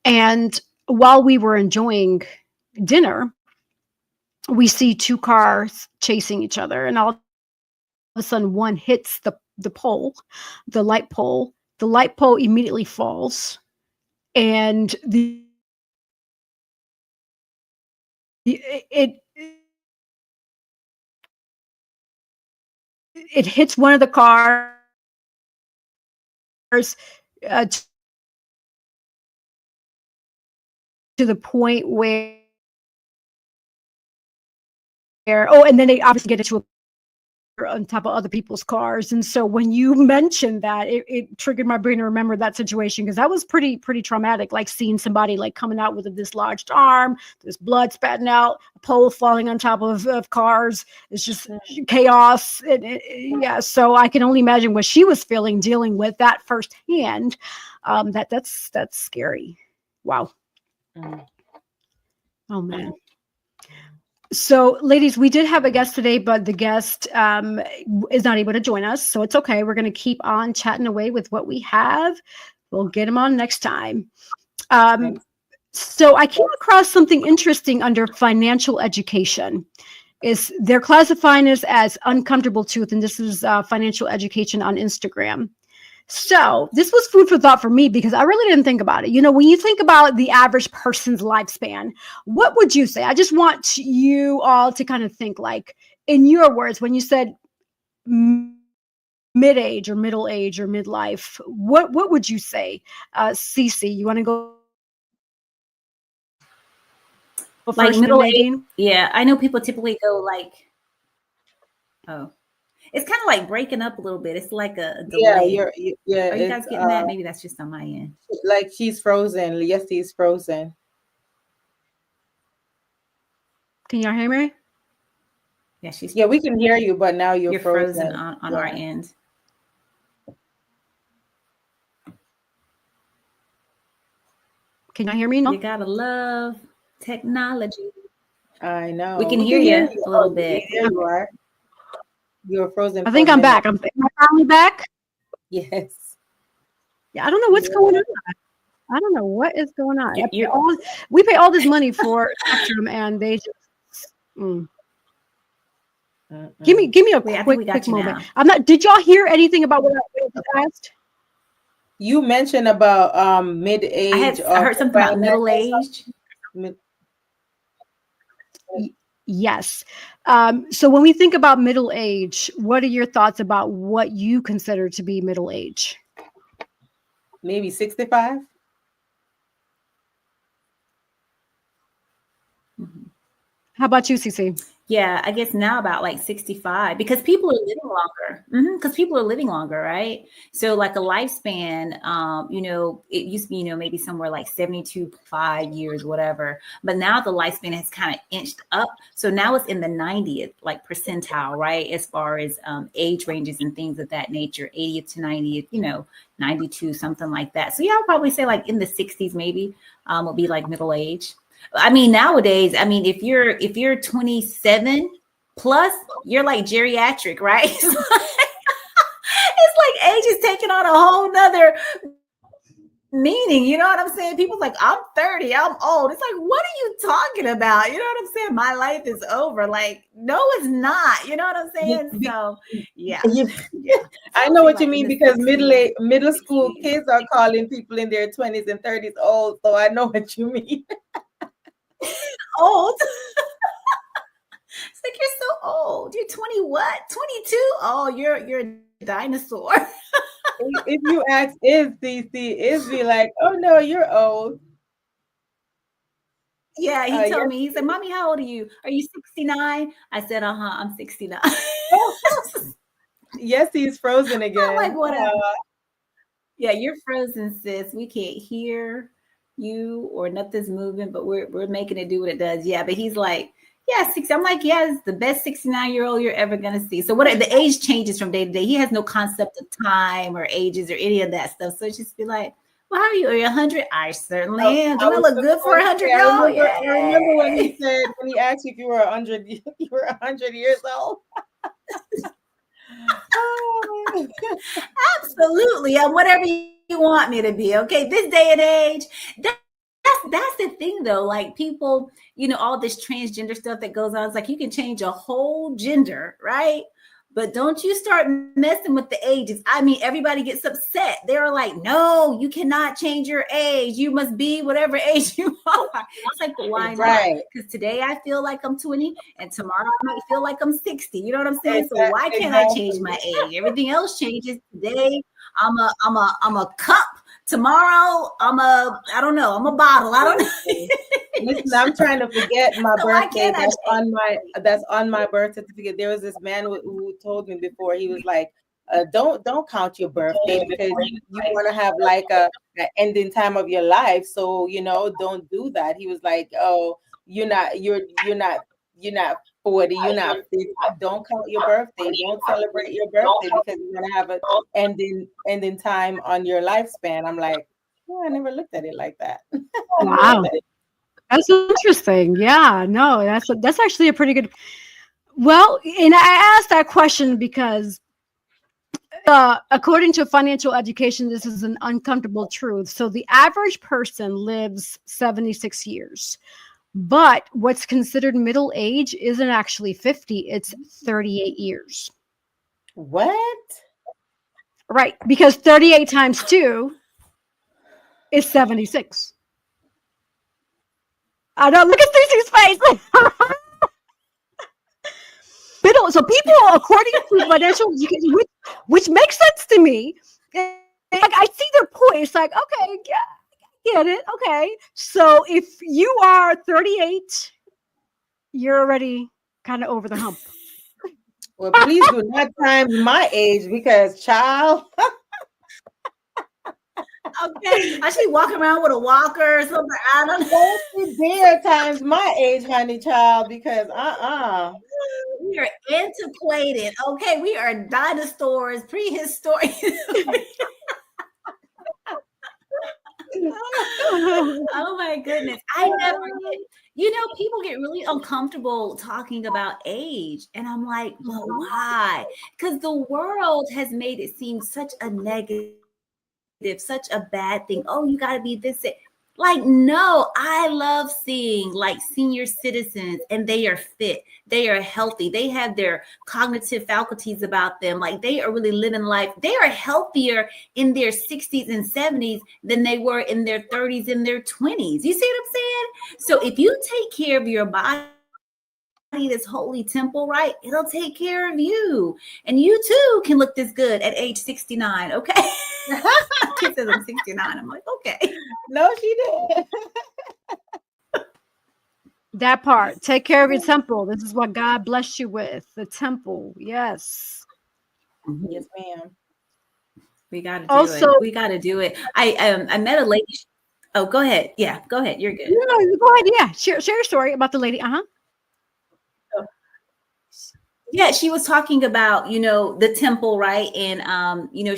And while we were enjoying dinner, we see two cars chasing each other, and all of a sudden one hits the pole, the light pole. The light pole immediately falls, and it hits one of the cars to the point where and then they obviously get into on top of other people's cars. And so when you mentioned that, it triggered my brain to remember that situation, because that was pretty traumatic, like seeing somebody like coming out with a dislodged arm, there's blood spatting out, a pole falling on top of cars. It's just chaos. Yeah, so I can only imagine what she was feeling dealing with that firsthand. That's scary. Wow. Oh man. So, ladies, we did have a guest today, but the guest is not able to join us. So it's okay. We're going to keep on chatting away with what we have. We'll get him on next time. So I came across something interesting under financial education. They're classifying this as uncomfortable truth, and this is financial education on Instagram. So this was food for thought for me, because I really didn't think about it. You know, when you think about the average person's lifespan, what would you say? I just want you all to kind of think, like, in your words, when you said mid-age or middle age or midlife, what would you say? Cece, you want to go? Like middle age? Yeah, I know people typically go like, it's kind of like breaking up a little bit. It's like a delay. Yeah. Are you guys getting that? Maybe that's just on my end. Like she's frozen. Yes, he's frozen. Can y'all hear me? Yeah, we can hear you, but now you're frozen on our end. Can y'all hear me now? You gotta love technology. I know. We can hear you a little bit. There you are. You're frozen. I think I'm back. Am I finally back? Yes. Yeah, I don't know what's going on. I don't know what is going on. We pay all this money for Spectrum, and they just give me a quick moment. Did y'all hear anything about what I asked? You mentioned about mid-age. I heard something about middle age. Yes. So when we think about middle age, what are your thoughts about what you consider to be middle age? Maybe 65. How about you, Cece? Yeah, I guess now about like 65, because people are living longer. Because people are living longer, right? So like a lifespan, it used to be, maybe somewhere like 72.5 years, whatever. But now the lifespan has kind of inched up. So now it's in the 90th, like percentile, right? As far as age ranges and things of that nature, 80th to 90th, 92, something like that. So yeah, I'll probably say like in the 60s, maybe will be like middle age. I mean, nowadays, if you're 27 plus, you're like geriatric, right? It's like age is taking on a whole nother meaning, you know what I'm saying? People's like, I'm 30, I'm old. It's like, what are you talking about? You know what I'm saying? My life is over. Like, no, it's not. You know what I'm saying? So, yeah. Yeah. I know what you mean, because middle school kids are calling people in their 20s and 30s old. So I know what you mean. Old. It's like, you're so old. You're 20 what? 22? Oh, you're a dinosaur. If you ask Izzy like, oh no, you're old. Yeah, he told me, he said, Mommy, how old are you? Are you 69? I said, I'm 69. Yes, he's frozen again. I'm like, whatever. Yeah, you're frozen, sis. We can't hear you or nothing's moving, but we're making it do what it does. Yeah, but he's like, yeah, 60. I'm like, yeah, it's the best 69-year-old you're ever gonna see. So what the age changes from day to day. He has no concept of time or ages or any of that stuff. So it's just be like, well, how are you? Are you 100? I certainly am. Don't I look good for 100-year-old? I remember when he said, when he asked you if you were 100, you were 100 years old. Oh, absolutely. I'm whatever you want me to be. Okay, this day and age. That's the thing though. Like, people, you know, all this transgender stuff that goes on. It's like, you can change a whole gender, right? But don't you start messing with the ages. I mean, everybody gets upset. They're like, no, you cannot change your age. You must be whatever age you are. It's like, but why not? Because today I feel like I'm 20 and tomorrow I might feel like I'm 60. You know what I'm saying? So why can't I change my age? Everything else changes. Today I'm a cup. Tomorrow I'm a bottle. I don't know. Listen, I'm trying to forget my birthday. That's on my birth certificate. There was this man who told me before. He was like, don't count your birthday, because you want to have like a ending time of your life. So, you know, don't do that. He was like, oh, you're not 40, you're not 50. Don't count your birthday. Don't celebrate your birthday, because you're gonna have an ending time on your lifespan. I'm like, oh, I never looked at it like that. Wow. That's interesting. Yeah, no, that's actually a pretty good. Well, and I asked that question because according to Financial Education, this is an uncomfortable truth. So the average person lives 76 years, but what's considered middle age isn't actually 50, it's 38 years. What? Right, because 38 times 2 is 76. I don't look at Stacey's face. Middle. So people, according to Financial Education, which makes sense to me, like, I see their point. It's like, okay, yeah, I get it. Okay, so if you are 38, you're already kind of over the hump. Well, please do not times my age, because, child. Okay, I should be walking around with a walker or something. I don't know. Don't dare times my age, honey, child, because we are antiquated. Okay, we are dinosaurs, prehistoric. Oh my goodness. I never get, you know, people get really uncomfortable talking about age. And I'm like, well, why? Because the world has made it seem such a negative, such a bad thing. Oh, you got to be this. Like, no, I love seeing like senior citizens, and they are fit, they are healthy, they have their cognitive faculties about them. Like, they are really living life. They are healthier in their 60s and 70s than they were in their 30s and their 20s. You see what I'm saying? So if you take care of your body, this holy temple, right? It'll take care of you. And you too can look this good at age 69. Okay. She says I'm 69. I'm like, okay. No, she didn't. That part. Take care of your temple. This is what God blessed you with. The temple. Yes. Yes, ma'am. We gotta do it. We gotta do it. I met a lady. Oh, go ahead. Yeah, go ahead. You're good. No, go ahead. Yeah. Share your story about the lady. Yeah, she was talking about, the temple, right? And,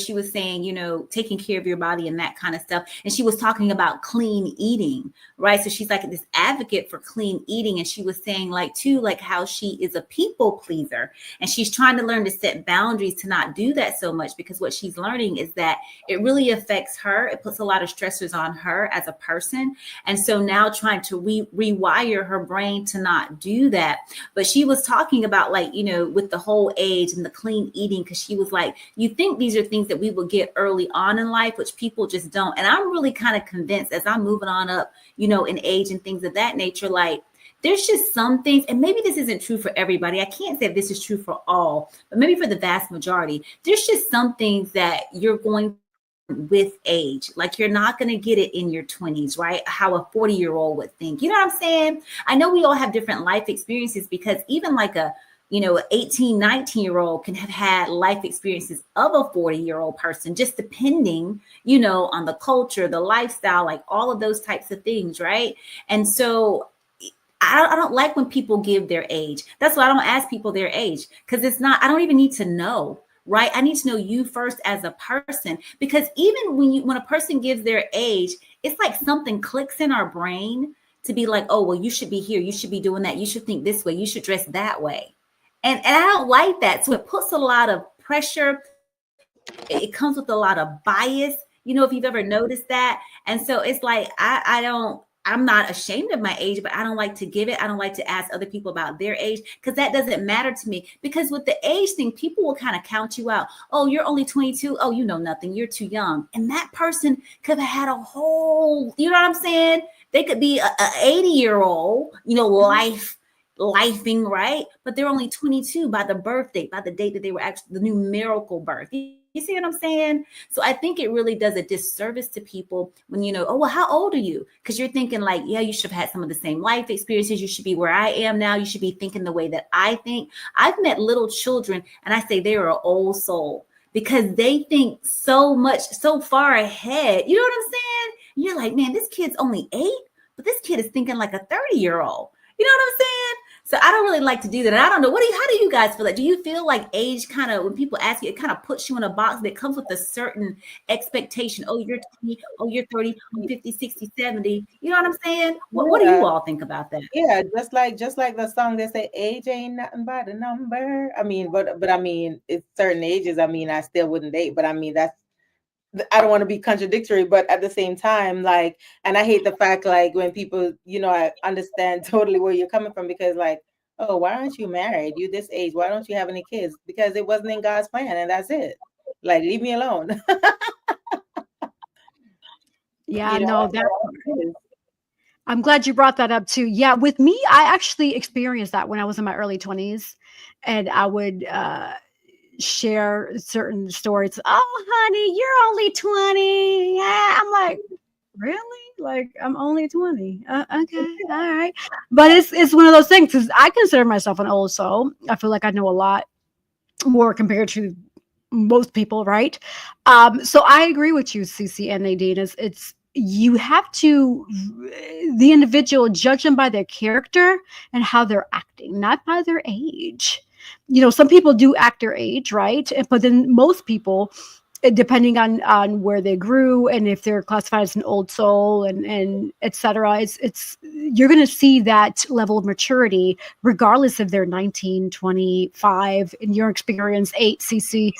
she was saying, taking care of your body and that kind of stuff. And she was talking about clean eating, right? So she's like this advocate for clean eating. And she was saying, like, too, like how she is a people pleaser. And she's trying to learn to set boundaries to not do that so much, because what she's learning is that it really affects her. It puts a lot of stressors on her as a person. And so now trying to rewire her brain to not do that. But she was talking about, like, with the whole age and the clean eating, because she was like, you think these are things that we will get early on in life, which people just don't. And I'm really kind of convinced, as I'm moving on up, in age and things of that nature, like, there's just some things, and maybe this isn't true for everybody. I can't say if this is true for all, but maybe for the vast majority, there's just some things that you're going with age. Like, you're not going to get it in your 20s, right? How a 40-year-old would think. You know what I'm saying? I know we all have different life experiences, because even like a 18, 19-year-old can have had life experiences of a 40-year-old person, just depending, on the culture, the lifestyle, like all of those types of things, right? And so I don't like when people give their age. That's why I don't ask people their age, because I don't even need to know, right? I need to know you first as a person, because even when a person gives their age, it's like something clicks in our brain to be like, oh, well, you should be here. You should be doing that. You should think this way. You should dress that way. And I don't like that. So it puts a lot of pressure. It comes with a lot of bias, if you've ever noticed that. And so it's like, I'm not ashamed of my age, but I don't like to give it. I don't like to ask other people about their age, because that doesn't matter to me. Because with the age thing, people will kind of count you out. Oh, you're only 22. Oh, you know nothing. You're too young. And that person could have had a whole, you know what I'm saying? They could be a 80-year-old, lifing, right? But they're only 22 by the birth date, by the date that they were actually the numerical birth. You see what I'm saying? So I think it really does a disservice to people when, oh, well, how old are you? Because you're thinking like, yeah, you should have had some of the same life experiences. You should be where I am now. You should be thinking the way that I think. I've met little children, and I say they are an old soul, because they think so much, so far ahead. You know what I'm saying? You're like, man, this kid's only 8, but this kid is thinking like a 30-year-old. You know what I'm saying? So I don't really like to do that. And I don't know. How do you guys feel like? Do you feel like age kind of, when people ask you, it kind of puts you in a box that comes with a certain expectation? Oh, you're 20. Oh, you're 30. Oh, 50, 60, 70. You know what I'm saying? What do you all think about that? Yeah, just like the song, they say age ain't nothing but a number. I mean, but I mean, it's certain ages. I mean, I still wouldn't date, but I mean, I don't want to be contradictory, but at the same time, like, and I hate the fact, like, when people, I understand totally where you're coming from, because like, oh, why aren't you married? You this age, why don't you have any kids? Because it wasn't in God's plan, and that's it. Like, leave me alone. Yeah, no, I'm glad you brought that up too. Yeah, with me, I actually experienced that when I was in my early 20s, and I would share certain stories. Oh, honey, you're only 20. Yeah, I'm like, really? Like, I'm only 20. Okay, all right. But it's one of those things, because I consider myself an old soul. I feel like I know a lot more compared to most people, right? So I agree with you, CC and Nadine. It's you have to, the individual, judge them by their character and how they're acting, not by their age. Some people do act their age, right? But then most people, depending on where they grew and if they're classified as an old soul and et cetera, it's you're going to see that level of maturity regardless if they're 19, 25, in your experience, 8 CC.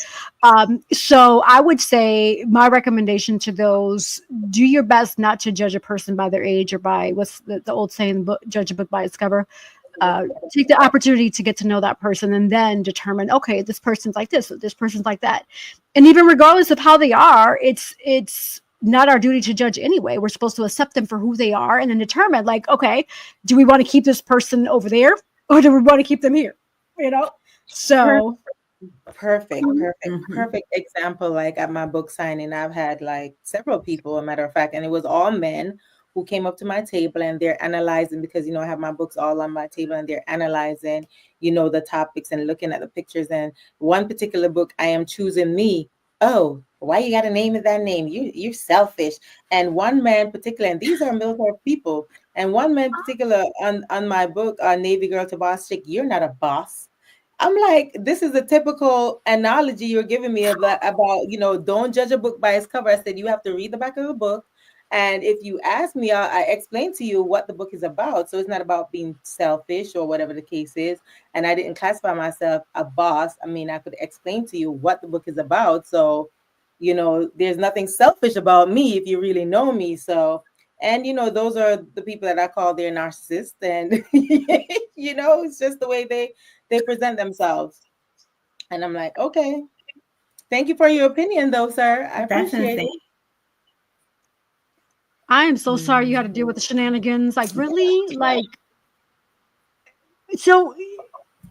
So I would say my recommendation to those: do your best not to judge a person by their age or by what's the old saying, judge a book by its cover. Take the opportunity to get to know that person and then determine, okay, this person's like this person's like that. And even regardless of how they are, it's not our duty to judge anyway. We're supposed to accept them for who they are and then determine, like, okay, do we want to keep this person over there or do we want to keep them here? So perfect example. Like, at my book signing, I've had like several people, a matter of fact, and it was all men who came up to my table, and they're analyzing, because I have my books all on my table, and they're analyzing the topics and looking at the pictures. And one particular book, I Am Choosing Me. Oh, why you got to name it that name? You're selfish. And one man particular, and these are military people, and one man particular on my book, Navy Girl to Boss Chick, you're not a boss. I'm like, this is a typical analogy you're giving me about, don't judge a book by its cover. I said, you have to read the back of the book. And if you ask me, I explain to you what the book is about. So it's not about being selfish or whatever the case is. And I didn't classify myself a boss. I mean, I could explain to you what the book is about. So, there's nothing selfish about me if you really know me. So, and, those are the people that I call their narcissists. And, it's just the way they present themselves. And I'm like, okay, thank you for your opinion though, sir. I That's appreciate insane. it. I am so sorry you had to deal with the shenanigans. Like, really? Like, so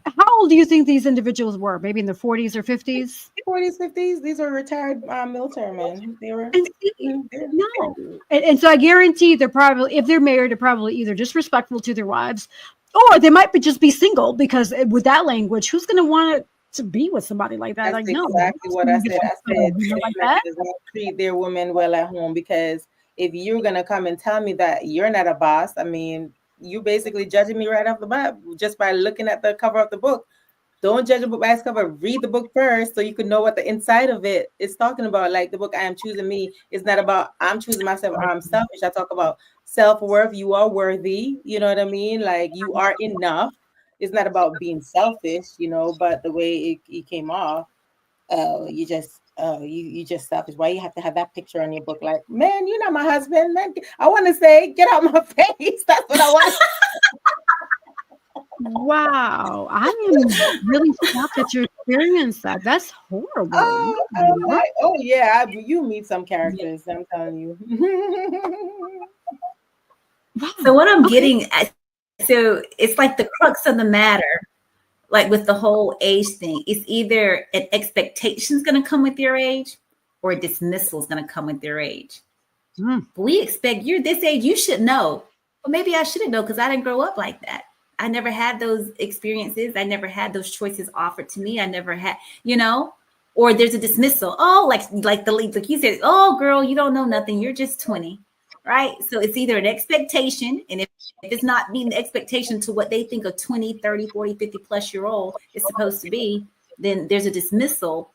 how old do you think these individuals were? Maybe in their 40s or 50s? 40s, 50s. These are retired military men. They were no. And so I guarantee they're probably, if they're married, they're probably either disrespectful to their wives, or they might just be single, because with that language, who's going to want to be with somebody like that? That's like, no. exactly what I said. I said like that? does not treat their women well at home, because if you're going to come and tell me that you're not a boss, I mean, you basically judging me right off the bat just by looking at the cover of the book. Don't judge a book by its cover. Read the book first so you can know what the inside of it is talking about. Like the book I Am Choosing Me is not about I'm choosing myself or I'm selfish. I talk about self-worth. You are worthy. You know what I mean? Like you are enough. It's not about being selfish, but the way it came off, you just selfish. Why you have to have that picture on your book? Like, man, you're not my husband. Man, I want to say, get out my face. That's what I want. Wow, I am really shocked that you experienced that. That's horrible. Oh yeah, you meet some characters. I'm telling you. So what I'm getting at, so it's like the crux of the matter, like with the whole age thing. It's either an expectation is going to come with your age, or a dismissal is going to come with your age. But we expect you're this age, you should know. Well, maybe I shouldn't know because I didn't grow up like that. I never had those experiences. I never had those choices offered to me. I never had, or there's a dismissal. Oh, like you said, oh, girl, you don't know nothing. You're just 20, right? So it's either an expectation. And if it's not meeting the expectation to what they think a 20, 30, 40, 50 plus year old is supposed to be, then there's a dismissal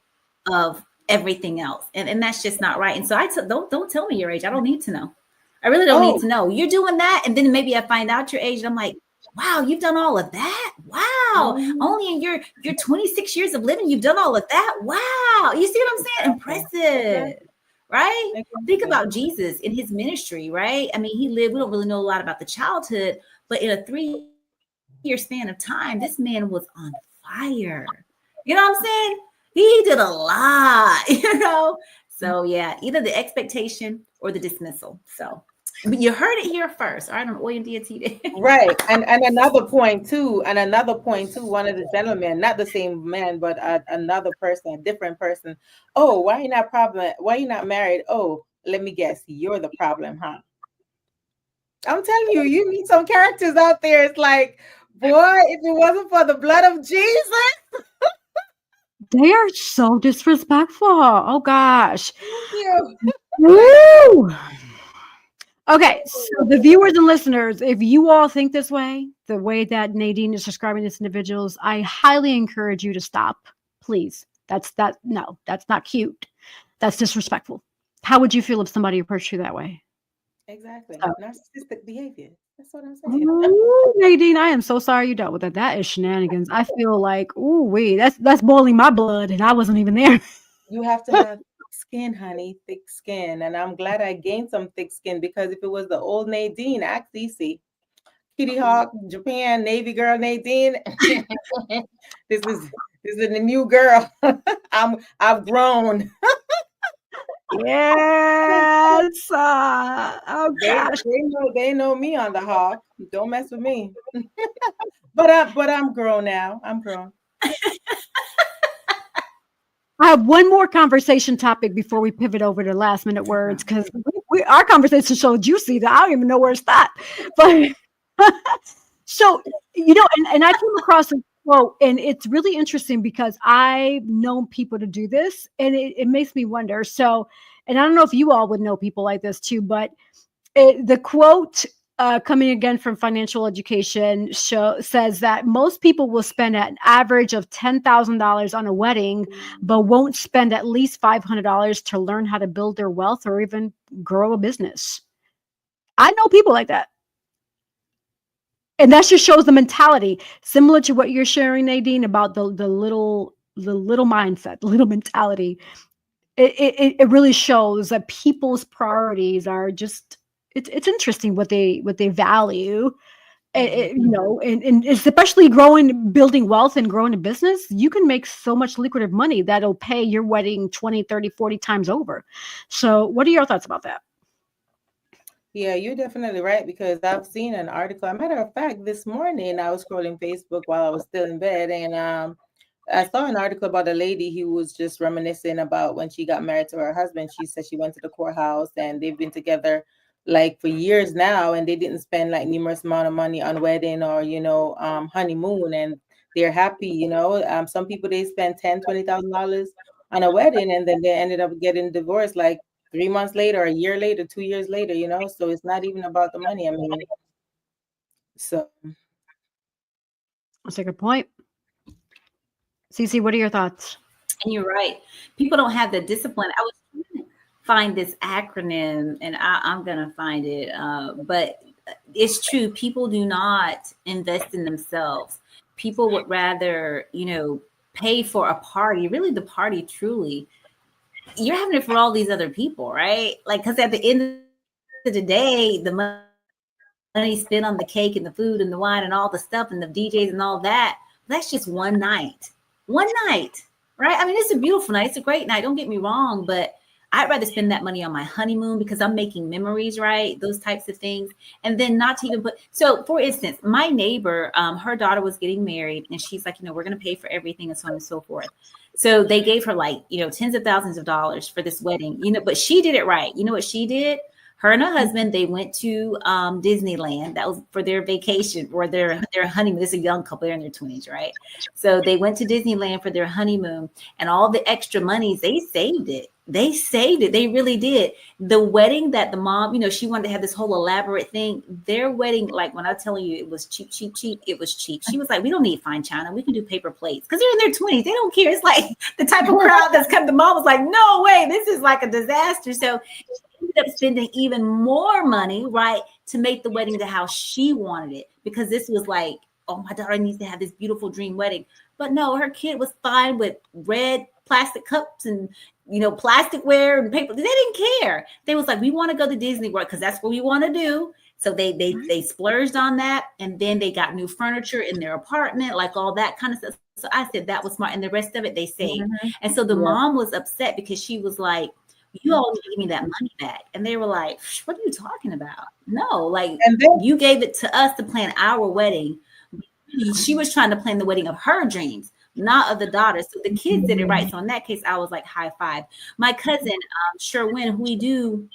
of everything else. And that's just not right. And so don't tell me your age. I don't need to know. I really don't need to know. You're doing that. And then maybe I find out your age and I'm like, wow, you've done all of that. Wow. Only in your 26 years of living, you've done all of that. Wow. You see what I'm saying? Impressive. Right? Think about Jesus in his ministry, right? I mean, we don't really know a lot about the childhood, but in a 3-year span of time, this man was on fire. You know what I'm saying? He did a lot, So yeah, either the expectation or the dismissal. So but you heard it here first. All right, on Oi and Dia TV. Right. And another point too, one of the gentlemen, not the same man, but another person, a different person. Oh, why you not married? Oh, let me guess, you're the problem, huh? I'm telling you, you meet some characters out there. It's like, boy, if it wasn't for the blood of Jesus. They are so disrespectful. Oh gosh. Woo! Okay, so the viewers and listeners, if you all think this way, the way that Nadine is describing this individuals, I highly encourage you to stop. Please. That's not cute. That's disrespectful. How would you feel if somebody approached you that way? Exactly. Narcissistic behavior. That's what I'm saying. Ooh, Nadine, I am so sorry you dealt with that. That is shenanigans. I feel like, ooh, wait, that's boiling my blood, and I wasn't even there. You have to have skin, honey, thick skin. And I'm glad I gained some thick skin, because if it was the old Nadine, act easy. Kitty Hawk, Japan, Navy girl Nadine. This is the new girl. I've grown. Yes. Oh gosh. They know me on the Hawk. Don't mess with me. But I'm grown now. I'm grown. I have one more conversation topic before we pivot over to last minute words, because our conversation is so juicy that I don't even know where to start. But so, and I came across a quote, and it's really interesting because I've known people to do this, and it makes me wonder. So, and I don't know if you all would know people like this too, but the quote coming again from financial education, says that most people will spend an average of $10,000 on a wedding, but won't spend at least $500 to learn how to build their wealth or even grow a business. I know people like that. And that just shows the mentality, similar to what you're sharing, Nadine, about the little mindset, the little mentality. It really shows that people's priorities are just, it's interesting what they value. And especially building wealth and growing a business, you can make so much lucrative money that'll pay your wedding 20, 30, 40 times over. So what are your thoughts about that? Yeah, you're definitely right, because I've seen an article. As a matter of fact, this morning I was scrolling Facebook while I was still in bed, and I saw an article about a lady who was just reminiscing about when she got married to her husband. She said she went to the courthouse and they've been together like for years now, and they didn't spend like numerous amount of money on wedding or honeymoon, and they're happy. Some people, they spend $10,000-$20,000 on a wedding, and then they ended up getting divorced like 3 months later, a year later, 2 years later. So it's not even about the money. I mean, so That's a good point. Cece, what are your thoughts? And you're right. People don't have the discipline. I was trying to find this acronym, and I'm going to find it. But it's true. People do not invest in themselves. People would rather, pay for a party. Really, the party, truly, you're having it for all these other people, right? Like, because at the end of the day, the money spent on the cake and the food and the wine and all the stuff and the DJs and all that, that's just one night, right? I mean, it's a beautiful night. It's a great night. Don't get me wrong, but I'd rather spend that money on my honeymoon because I'm making memories, right? Those types of things. And then not to even so for instance, my neighbor, her daughter was getting married, and she's like, we're going to pay for everything and so on and so forth. So they gave her like, tens of thousands of dollars for this wedding, but she did it right. You know what she did? Her and her husband, they went to Disneyland. That was for their vacation or their honeymoon. This is a young couple, they're in their 20s, right? So they went to Disneyland for their honeymoon, and all the extra monies, they saved it. They saved it. They really did. The wedding that the mom, she wanted to have this whole elaborate thing. Their wedding, like when I'm telling you, it was cheap, it was cheap. She was like, we don't need fine china. We can do paper plates, because they're in their 20s. They don't care. It's like the type of crowd that's come. The mom was like, no way, this is like a disaster. So she ended up spending even more money, right, to make the wedding to how she wanted it, because this was like, oh, my daughter needs to have this beautiful dream wedding. But no, her kid was fine with red plastic cups and plasticware and paper. They didn't care. They was like, we want to go to Disney World because that's what we want to do. So they splurged on that, and then they got new furniture in their apartment, like all that kind of stuff. So I said that was smart, and the rest of it they saved. Mm-hmm. And so the mom was upset because she was like, you all need to give me that money back. And they were like, what are you talking about? No, like, you gave it to us to plan our wedding. She was trying to plan the wedding of her dreams, not of the daughter. So the kids did it right. So in that case, I was like, high five. My cousin, Sherwin, who we do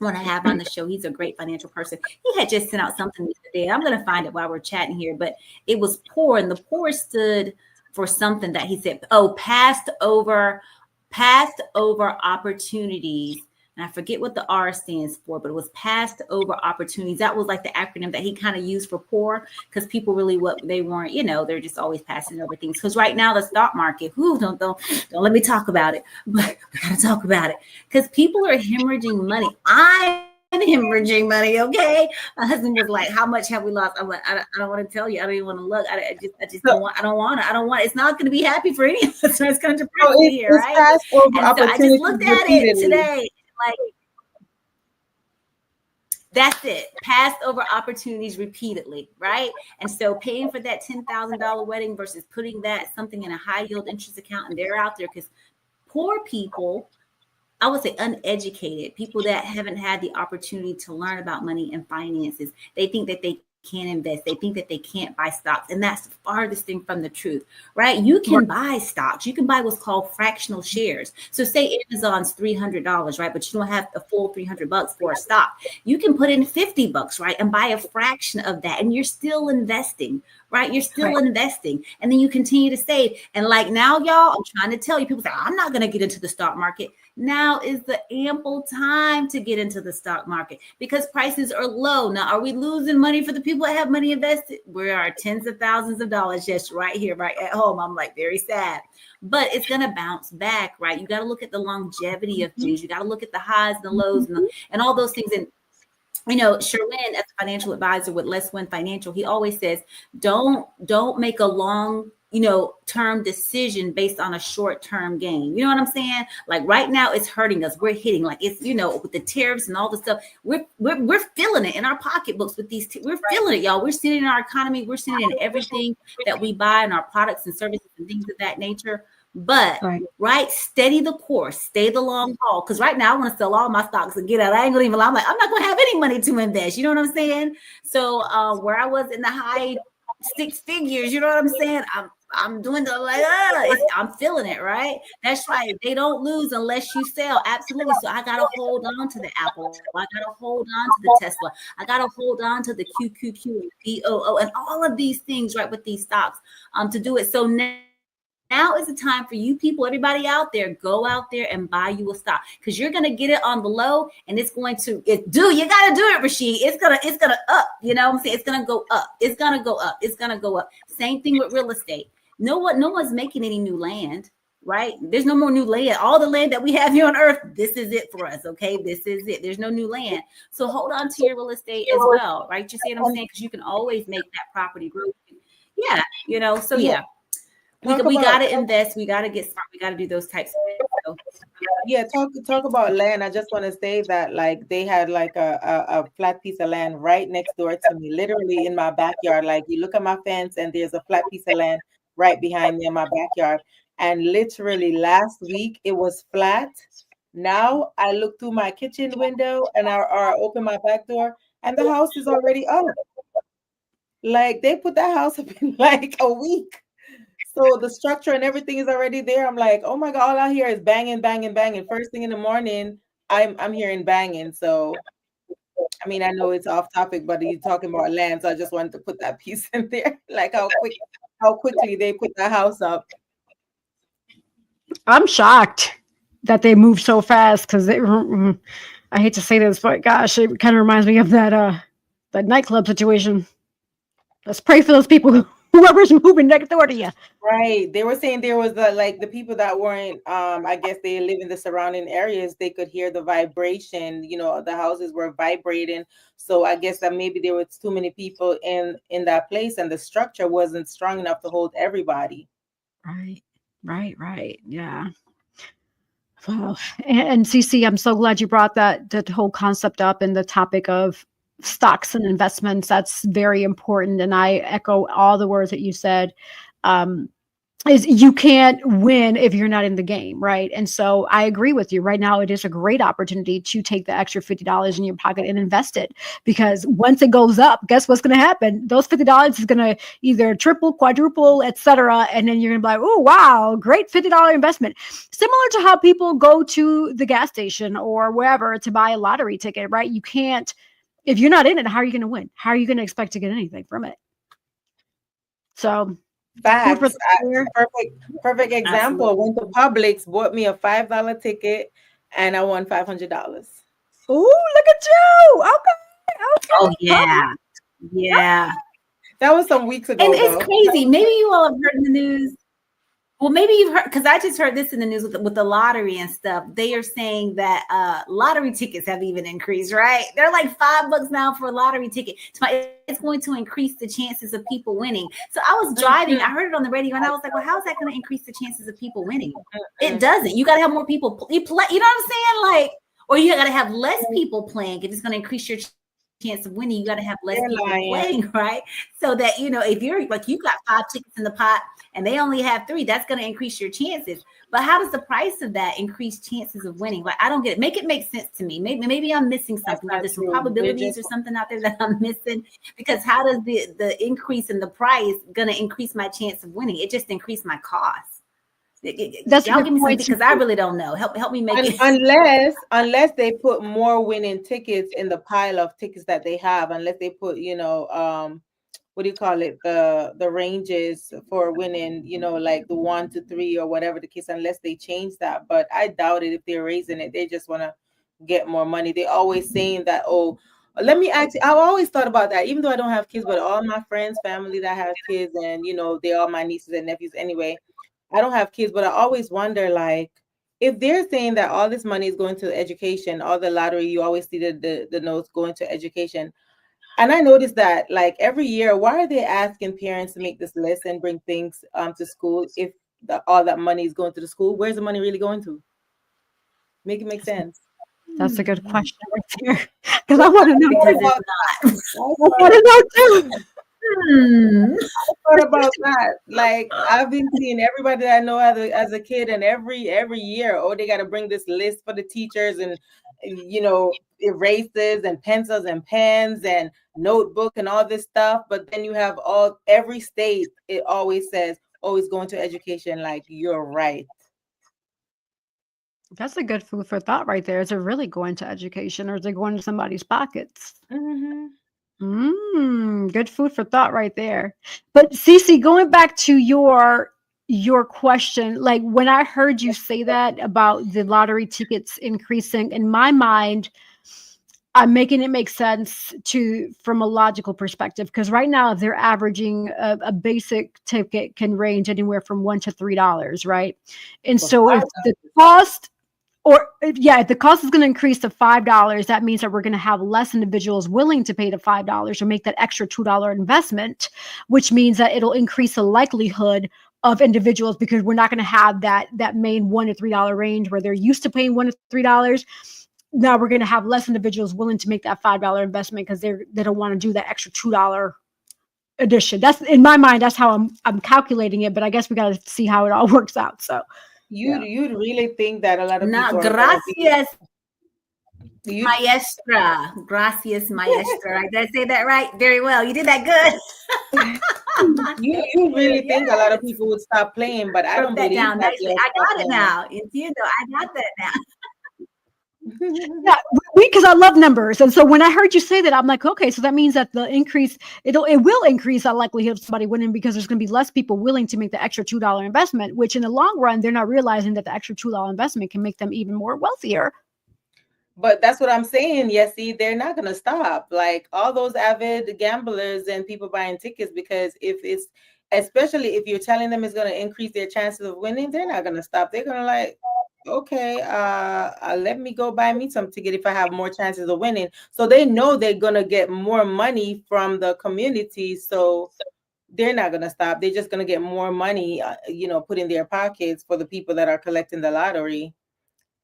want to have on the show, he's a great financial person. He had just sent out something the other day. I'm going to find it while we're chatting here, but it was poor, and the poor stood for something that he said, passed over opportunities. And I forget what the R stands for, but it was passed over opportunities. That was like the acronym that he kind of used for poor, because people really, what they weren't, they're just always passing over things. Because right now the stock market, don't let me talk about it, but we gotta talk about it, because people are hemorrhaging money. I'm hemorrhaging money. Okay. My husband was like, how much have we lost? I'm like, I don't want to tell you. I don't even want to look. I just don't want. It's not going to be happy for any of us. So it's going to depress me here, right? And so I just looked at it today. Like, that's it. Passed over opportunities repeatedly, right? And so paying for that $10,000 wedding versus putting something in a high yield interest account, and they're out there, because poor people, I would say uneducated people that haven't had the opportunity to learn about money and finances, they think that they can't invest. They think that they can't buy stocks. And that's the farthest thing from the truth, right? You can buy stocks. You can buy what's called fractional shares. So say Amazon's $300, right? But you don't have the full $300 for a stock. You can put in $50, right? And buy a fraction of that, and you're still investing, right? You're still investing, and then you continue to save. And like now, y'all, I'm trying to tell you, people say, I'm not going to get into the stock market. Now is the ample time to get into the stock market because prices are low. Now, are we losing money for the people that have money invested? We are tens of thousands of dollars just right here, right at home. I'm like very sad, but it's going to bounce back, right? You got to look at the longevity of things. You got to look at the highs and the lows and all those things. And you know, Sherwin, as a financial advisor with Let's Win Financial, he always says, don't make a long, you know, term decision based on a short term gain. You know what I'm saying? Like right now, it's hurting us. We're hitting, like it's, you know, with the tariffs and all the stuff. We're feeling it in our pocketbooks with these. We're feeling it, y'all. We're seeing it in our economy. We're seeing it in everything that we buy in our products and services and things of that nature. But right, steady the course, stay the long haul. Because right now I want to sell all my stocks and get out. I ain't gonna even lie. I'm like, I'm not gonna have any money to invest. You know what I'm saying? So where I was in the high six figures, you know what I'm saying? I'm doing the like, I'm feeling it, right? That's right. They don't lose unless you sell. Absolutely. So I gotta hold on to the Apple. I gotta hold on to the Tesla. I gotta hold on to the QQQ and BOO and all of these things, right? With these stocks, to do it. So now is the time for you people, everybody out there, go out there and buy you a stock because you're going to get it on the low and it's going to, you got to do it, Rashid. It's going to up, you know what I'm saying? It's going to go up. It's going to go up. It's going to go up. Same thing with real estate. No one's making any new land, right? There's no more new land. All the land that we have here on earth, this is it for us. Okay. This is it. There's no new land. So hold on to your real estate as well, right? You see what I'm saying? Because you can always make that property grow. Yeah. You know, so yeah. We got to invest. We got to get smart. We got to do those types of things. So. Yeah, talk about land. I just want to say that like they had like a flat piece of land right next door to me, literally in my backyard. Like you look at my fence and there's a flat piece of land right behind me in my backyard. And literally last week it was flat. Now I look through my kitchen window and I open my back door and the house is already up. Like they put that house up in like a week. So the structure and everything is already there. I'm like, oh my God, all I hear is banging, banging, banging. First thing in the morning, I'm hearing banging. So, I mean, I know it's off topic, but you're talking about land. So I just wanted to put that piece in there, like how quickly they put that house up. I'm shocked that they moved so fast because I hate to say this, but gosh, it kind of reminds me of that nightclub situation. Let's pray for those people. Whoever's moving next door to you. Right. They were saying there was the people that weren't, I guess they live in the surrounding areas. They could hear the vibration, you know, the houses were vibrating. So I guess that maybe there was too many people in that place and the structure wasn't strong enough to hold everybody. Right. Yeah. Wow. And CC, I'm so glad you brought that whole concept up and the topic of stocks and investments. That's very important. And I echo all the words that you said. Is you can't win if you're not in the game, right? And so I agree with you. Right now, it is a great opportunity to take the extra $50 in your pocket and invest it, because once it goes up, guess what's going to happen? Those $50 is going to either triple, quadruple, etc. And then you're going to be like, oh, wow, great $50 investment. Similar to how people go to the gas station or wherever to buy a lottery ticket, right? You can't, if you're not in it, how are you going to win? How are you going to expect to get anything from it? So facts. Perfect example. Absolutely. Went to Publix, bought me a $5 ticket, and I won $500. Oh, look at you! Okay. Oh yeah. That was some weeks ago. And it's crazy. Maybe you all have heard in the news. Well, maybe you've heard, because I just heard this in the news with the lottery and stuff. They are saying that lottery tickets have even increased, right? They're like $5 now for a lottery ticket. It's going to increase the chances of people winning. So I was driving, I heard it on the radio, and I was like, well, how is that going to increase the chances of people winning? It doesn't. You got to have more people play. You know what I'm saying? Like, or you got to have less people playing if it's going to increase your chance of winning. You got to have less people playing, right? So that, you know, if you're like, you got 5 tickets in the pot and they only have 3, that's going to increase your chances. But how does the price of that increase chances of winning? Like, I don't get it. Make it make sense to me. Maybe I'm missing something. Are there some probabilities or something out there that I'm missing? Because how does the increase in the price going to increase my chance of winning? It just increased my cost. That's y'all give me something, because I really don't know. Help me make it. Unless they put more winning tickets in the pile of tickets that they have, unless they put, you know, what do you call it, the ranges for winning, like the 1 to 3 or whatever the case, unless they change that. But I doubt it. If they're raising it, they just want to get more money. They always saying that, oh, let me ask you. I've always thought about that, even though I don't have kids, but all my friends, family that have kids, and they're all my nieces and nephews anyway. I don't have kids, but I always wonder, like, if they're saying that all this money is going to education, all the lottery, you always see the notes going to education. And I noticed that, like, every year, why are they asking parents to make this list and bring things to school if all that money is going to the school? Where's the money really going to? Make it make sense. That's a good question right there. Because I want to know. Because it's not. I want to know too. I thought about that. Like, I've been seeing everybody that I know as a kid, and every year, oh, they got to bring this list for the teachers, and erasers and pencils and pens and notebook and all this stuff. But then you have every state, it always says, oh, it's going to education. Like, you're right. That's a good food for thought right there. Is it really going to education, or is it going to somebody's pockets? Good food for thought right there. But Cece, going back to your question, like when I heard you say that about the lottery tickets increasing, in my mind, I'm making it make sense from a logical perspective, because right now they're averaging a basic ticket can range anywhere from $1 to $3, right? And so if the cost if the cost is going to increase to $5, that means that we're going to have less individuals willing to pay the $5 or make that extra $2 investment, which means that it'll increase the likelihood of individuals, because we're not going to have that main $1 to $3 range where they're used to paying $1 to $3. Now we're going to have less individuals willing to make that $5 investment because they don't want to do that extra $2 addition. That's, in my mind, that's how I'm calculating it. But I guess we got to see how it all works out. So. You'd really think that a lot of people gracias, maestra. Gracias, maestra. Did I say that right? Very well. You did that good. you really think a lot of people would stop playing, but I don't believe that. Nicely. I got it now. I got that now. Yeah, because I love numbers, and so when I heard you say that, I'm like, okay, so that means that the increase it will increase the likelihood of somebody winning, because there's going to be less people willing to make the extra $2 investment, which in the long run they're not realizing that the extra $2 investment can make them even more wealthier. But that's what I'm saying. Yes, see, they're not going to stop. Like, all those avid gamblers and people buying tickets, because especially if you're telling them it's going to increase their chances of winning, they're not going to stop. They're going to, like, okay, let me go buy me some ticket if I have more chances of winning. So they know they're gonna get more money from the community, so they're not gonna stop. They're just gonna get more money, put in their pockets for the people that are collecting the lottery.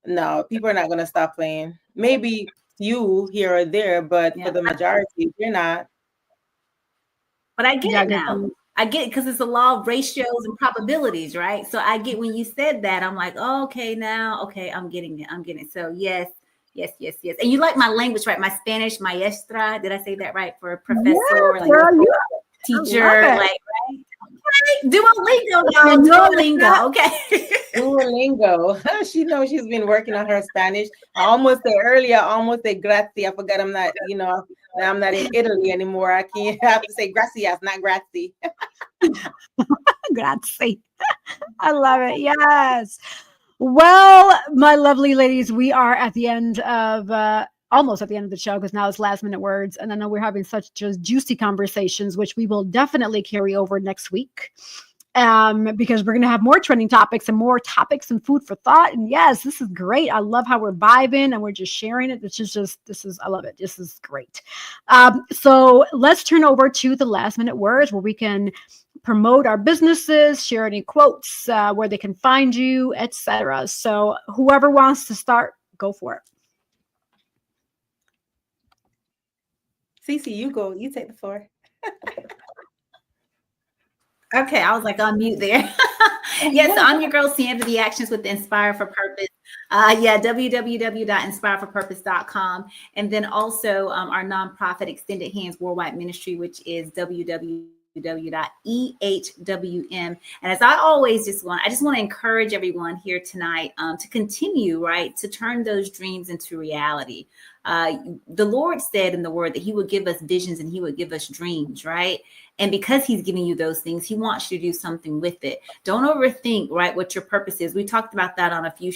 No, people are not gonna stop playing. Maybe you here or there, but for the majority, they're not. But I get it now. I get it, because it's a law of ratios and probabilities, right? So I get, when you said that, I'm like, oh, okay, now, okay, I'm getting it. So yes. And you like my language, right? My Spanish, maestra. Did I say that right? For professor, teacher, like, right? Okay. Duolingo, y'all. Duolingo, okay. Duolingo. She knows she's been working on her Spanish. I almost said grazie. I forgot I'm not, I'm not in Italy anymore. I have to say gracias, not grazie. Grazie. I love it. Yes. Well, my lovely ladies, we are at the end of almost at the end of the show, because now it's last minute words. And I know we're having such just juicy conversations, which we will definitely carry over next week. Because we're going to have more trending topics and more topics and food for thought. And yes, this is great. I love how we're vibing and we're just sharing it. I love it. This is great. So let's turn over to the last minute words, where we can promote our businesses, share any quotes, where they can find you, etc. So whoever wants to start, go for it. Cece, you go. You take the floor. Okay, I was like on mute there. Yes, so I'm your girl, Sandra, the Actions with Inspire for Purpose. www.inspireforpurpose.com. And then also our nonprofit Extended Hands Worldwide Ministry, which is www.ehwm. And as I always just want to encourage everyone here tonight to continue, right, to turn those dreams into reality. The Lord said in the word that he would give us visions and he would give us dreams, right? And because he's giving you those things, he wants you to do something with it. Don't overthink, right, what your purpose is. We talked about that on a few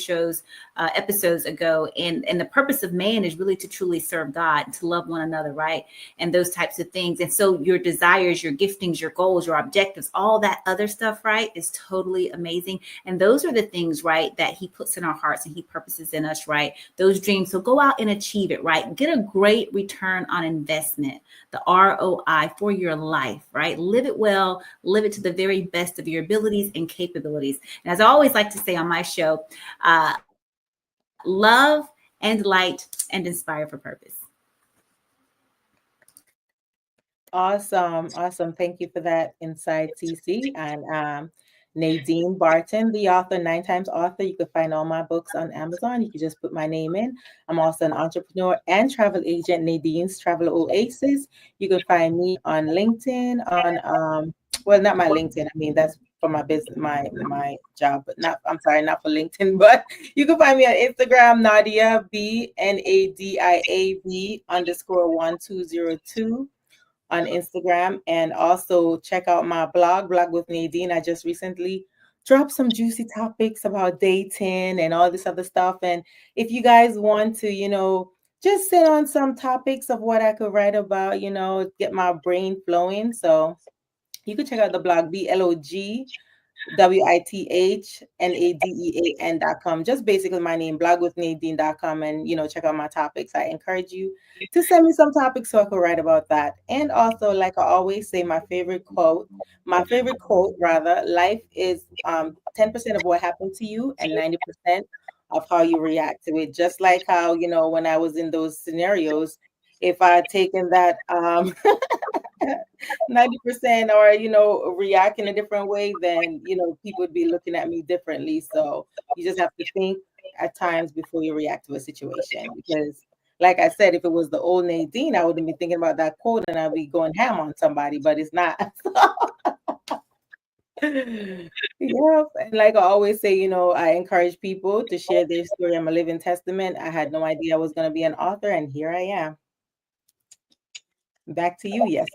episodes ago. And the purpose of man is really to truly serve God, to love one another, right? And those types of things. And so your desires, your giftings, your goals, your objectives, all that other stuff, right, is totally amazing. And those are the things, right, that he puts in our hearts and he purposes in us, right? Those dreams. So go out and achieve it, right? Get a great return on investment, the ROI for your life, right? Live it well, live it to the very best of your abilities and capabilities. And as I always like to say on my show, love and light and inspire for purpose. Awesome. Thank you for that insight, CC. And Nadine Barton, the author, 9 times author. You can find all my books on Amazon. You can just put my name in. I'm also an entrepreneur and travel agent, Nadine's Travel Oasis. You can find me on LinkedIn, on well, not my LinkedIn. I mean, that's for my business, my job, but not for LinkedIn, but you can find me on Instagram, Nadia B NADIAB _1202 on Instagram. And also check out my blog with Nadine. I just recently dropped some juicy topics about dating and all this other stuff. And if you guys want to, just sit on some topics of what I could write about, get my brain flowing. So you can check out the blog, blogwithnadeen.com. Just basically my name, blogwithnadeen.com, and check out my topics. I encourage you to send me some topics so I could write about that. And also, like I always say, my favorite quote, life is 10% of what happened to you and 90% of how you react to it. Just like how, when I was in those scenarios, if I had taken that 90% or, react in a different way, then, people would be looking at me differently. So you just have to think at times before you react to a situation. Because like I said, if it was the old Nadine, I wouldn't be thinking about that quote and I'd be going ham on somebody, but it's not. Yeah. And like I always say, I encourage people to share their story. I'm a living testament. I had no idea I was going to be an author, and here I am. Back to you. Yes.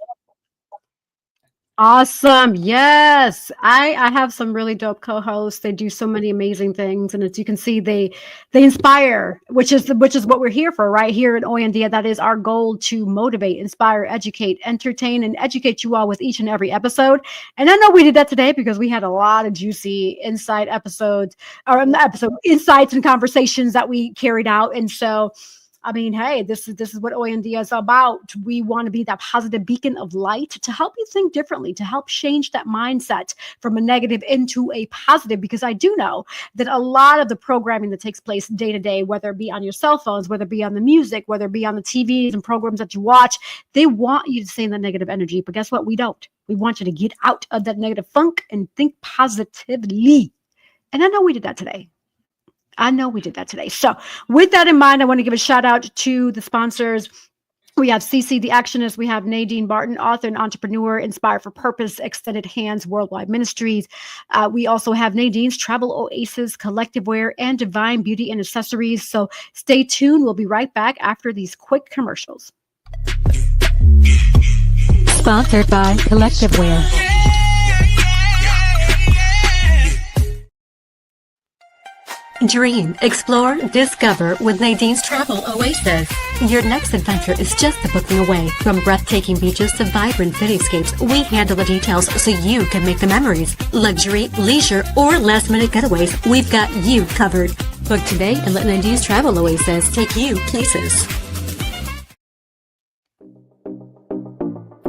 Awesome. Yes. I have some really dope co-hosts. They do so many amazing things. And as you can see, they inspire, which is what we're here for, right here at Oyandia. That is our goal, to motivate, inspire, educate, entertain, and educate you all with each and every episode. And I know we did that today because we had a lot of juicy insights and conversations that we carried out. And so, I mean, hey, this is what Oyandia is about. We want to be that positive beacon of light to help you think differently, to help change that mindset from a negative into a positive, because I do know that a lot of the programming that takes place day to day, whether it be on your cell phones, whether it be on the music, whether it be on the TVs and programs that you watch, they want you to stay in that negative energy. But guess what? We don't. We want you to get out of that negative funk and think positively. And I know we did that today. So with that in mind, I want to give a shout out to the sponsors. We have CC the Actionist. We have Nadine Barton, author and entrepreneur, Inspire for Purpose, Extended Hands Worldwide Ministries. We also have Nadine's Travel Oasis, Collective Wear, and Divine Beauty and Accessories. So stay tuned. We'll be right back after these quick commercials. Sponsored by Collective Wear. Dream, explore, discover with Nadine's Travel Oasis. Your next adventure is just a booking away. From breathtaking beaches to vibrant cityscapes, we handle the details so you can make the memories. Luxury, leisure, or last-minute getaways, we've got you covered. Book today and let Nadine's Travel Oasis take you places.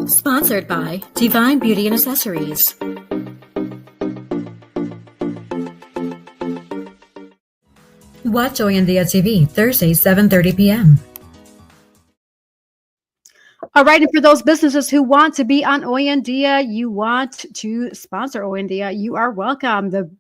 Sponsored by Divine Beauty and Accessories. Watch Oyandia TV, Thursdays, 7:30 p.m. All right. And for those businesses who want to be on Oyandia, you want to sponsor Oyandia, you are welcome. The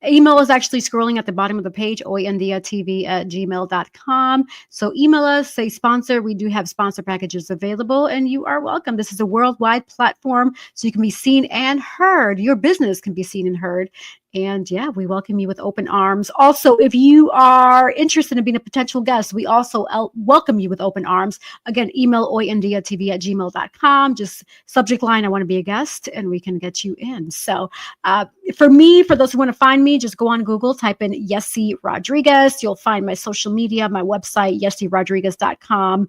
email is actually scrolling at the bottom of the page, oyandiatv@gmail.com. So email us, say sponsor. We do have sponsor packages available, and you are welcome. This is a worldwide platform, so you can be seen and heard. Your business can be seen and heard. And yeah, we welcome you with open arms. Also, if you are interested in being a potential guest, we also welcome you with open arms. Again, email oyandiatv@gmail.com. Just subject line, I want to be a guest, and we can get you in. So for me, for those who want to find me, just go on Google, type in Yessie Rodriguez. You'll find my social media, my website, yessierodriguez.com.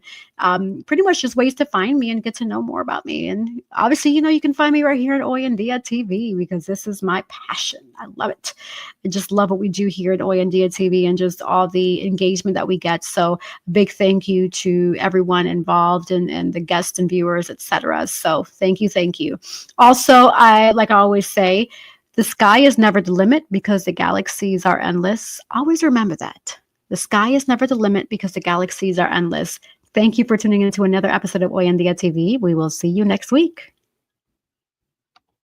Pretty much just ways to find me and get to know more about me. And obviously, you can find me right here at Oyandia TV, because this is my passion. I love it. I just love what we do here at Oyandia TV and just all the engagement that we get. So big thank you to everyone involved and the guests and viewers, etc. So thank you. Thank you. Also, I always say, the sky is never the limit because the galaxies are endless. Always remember that. The sky is never the limit because the galaxies are endless. Thank you for tuning in to another episode of Oyandia TV. We will see you next week.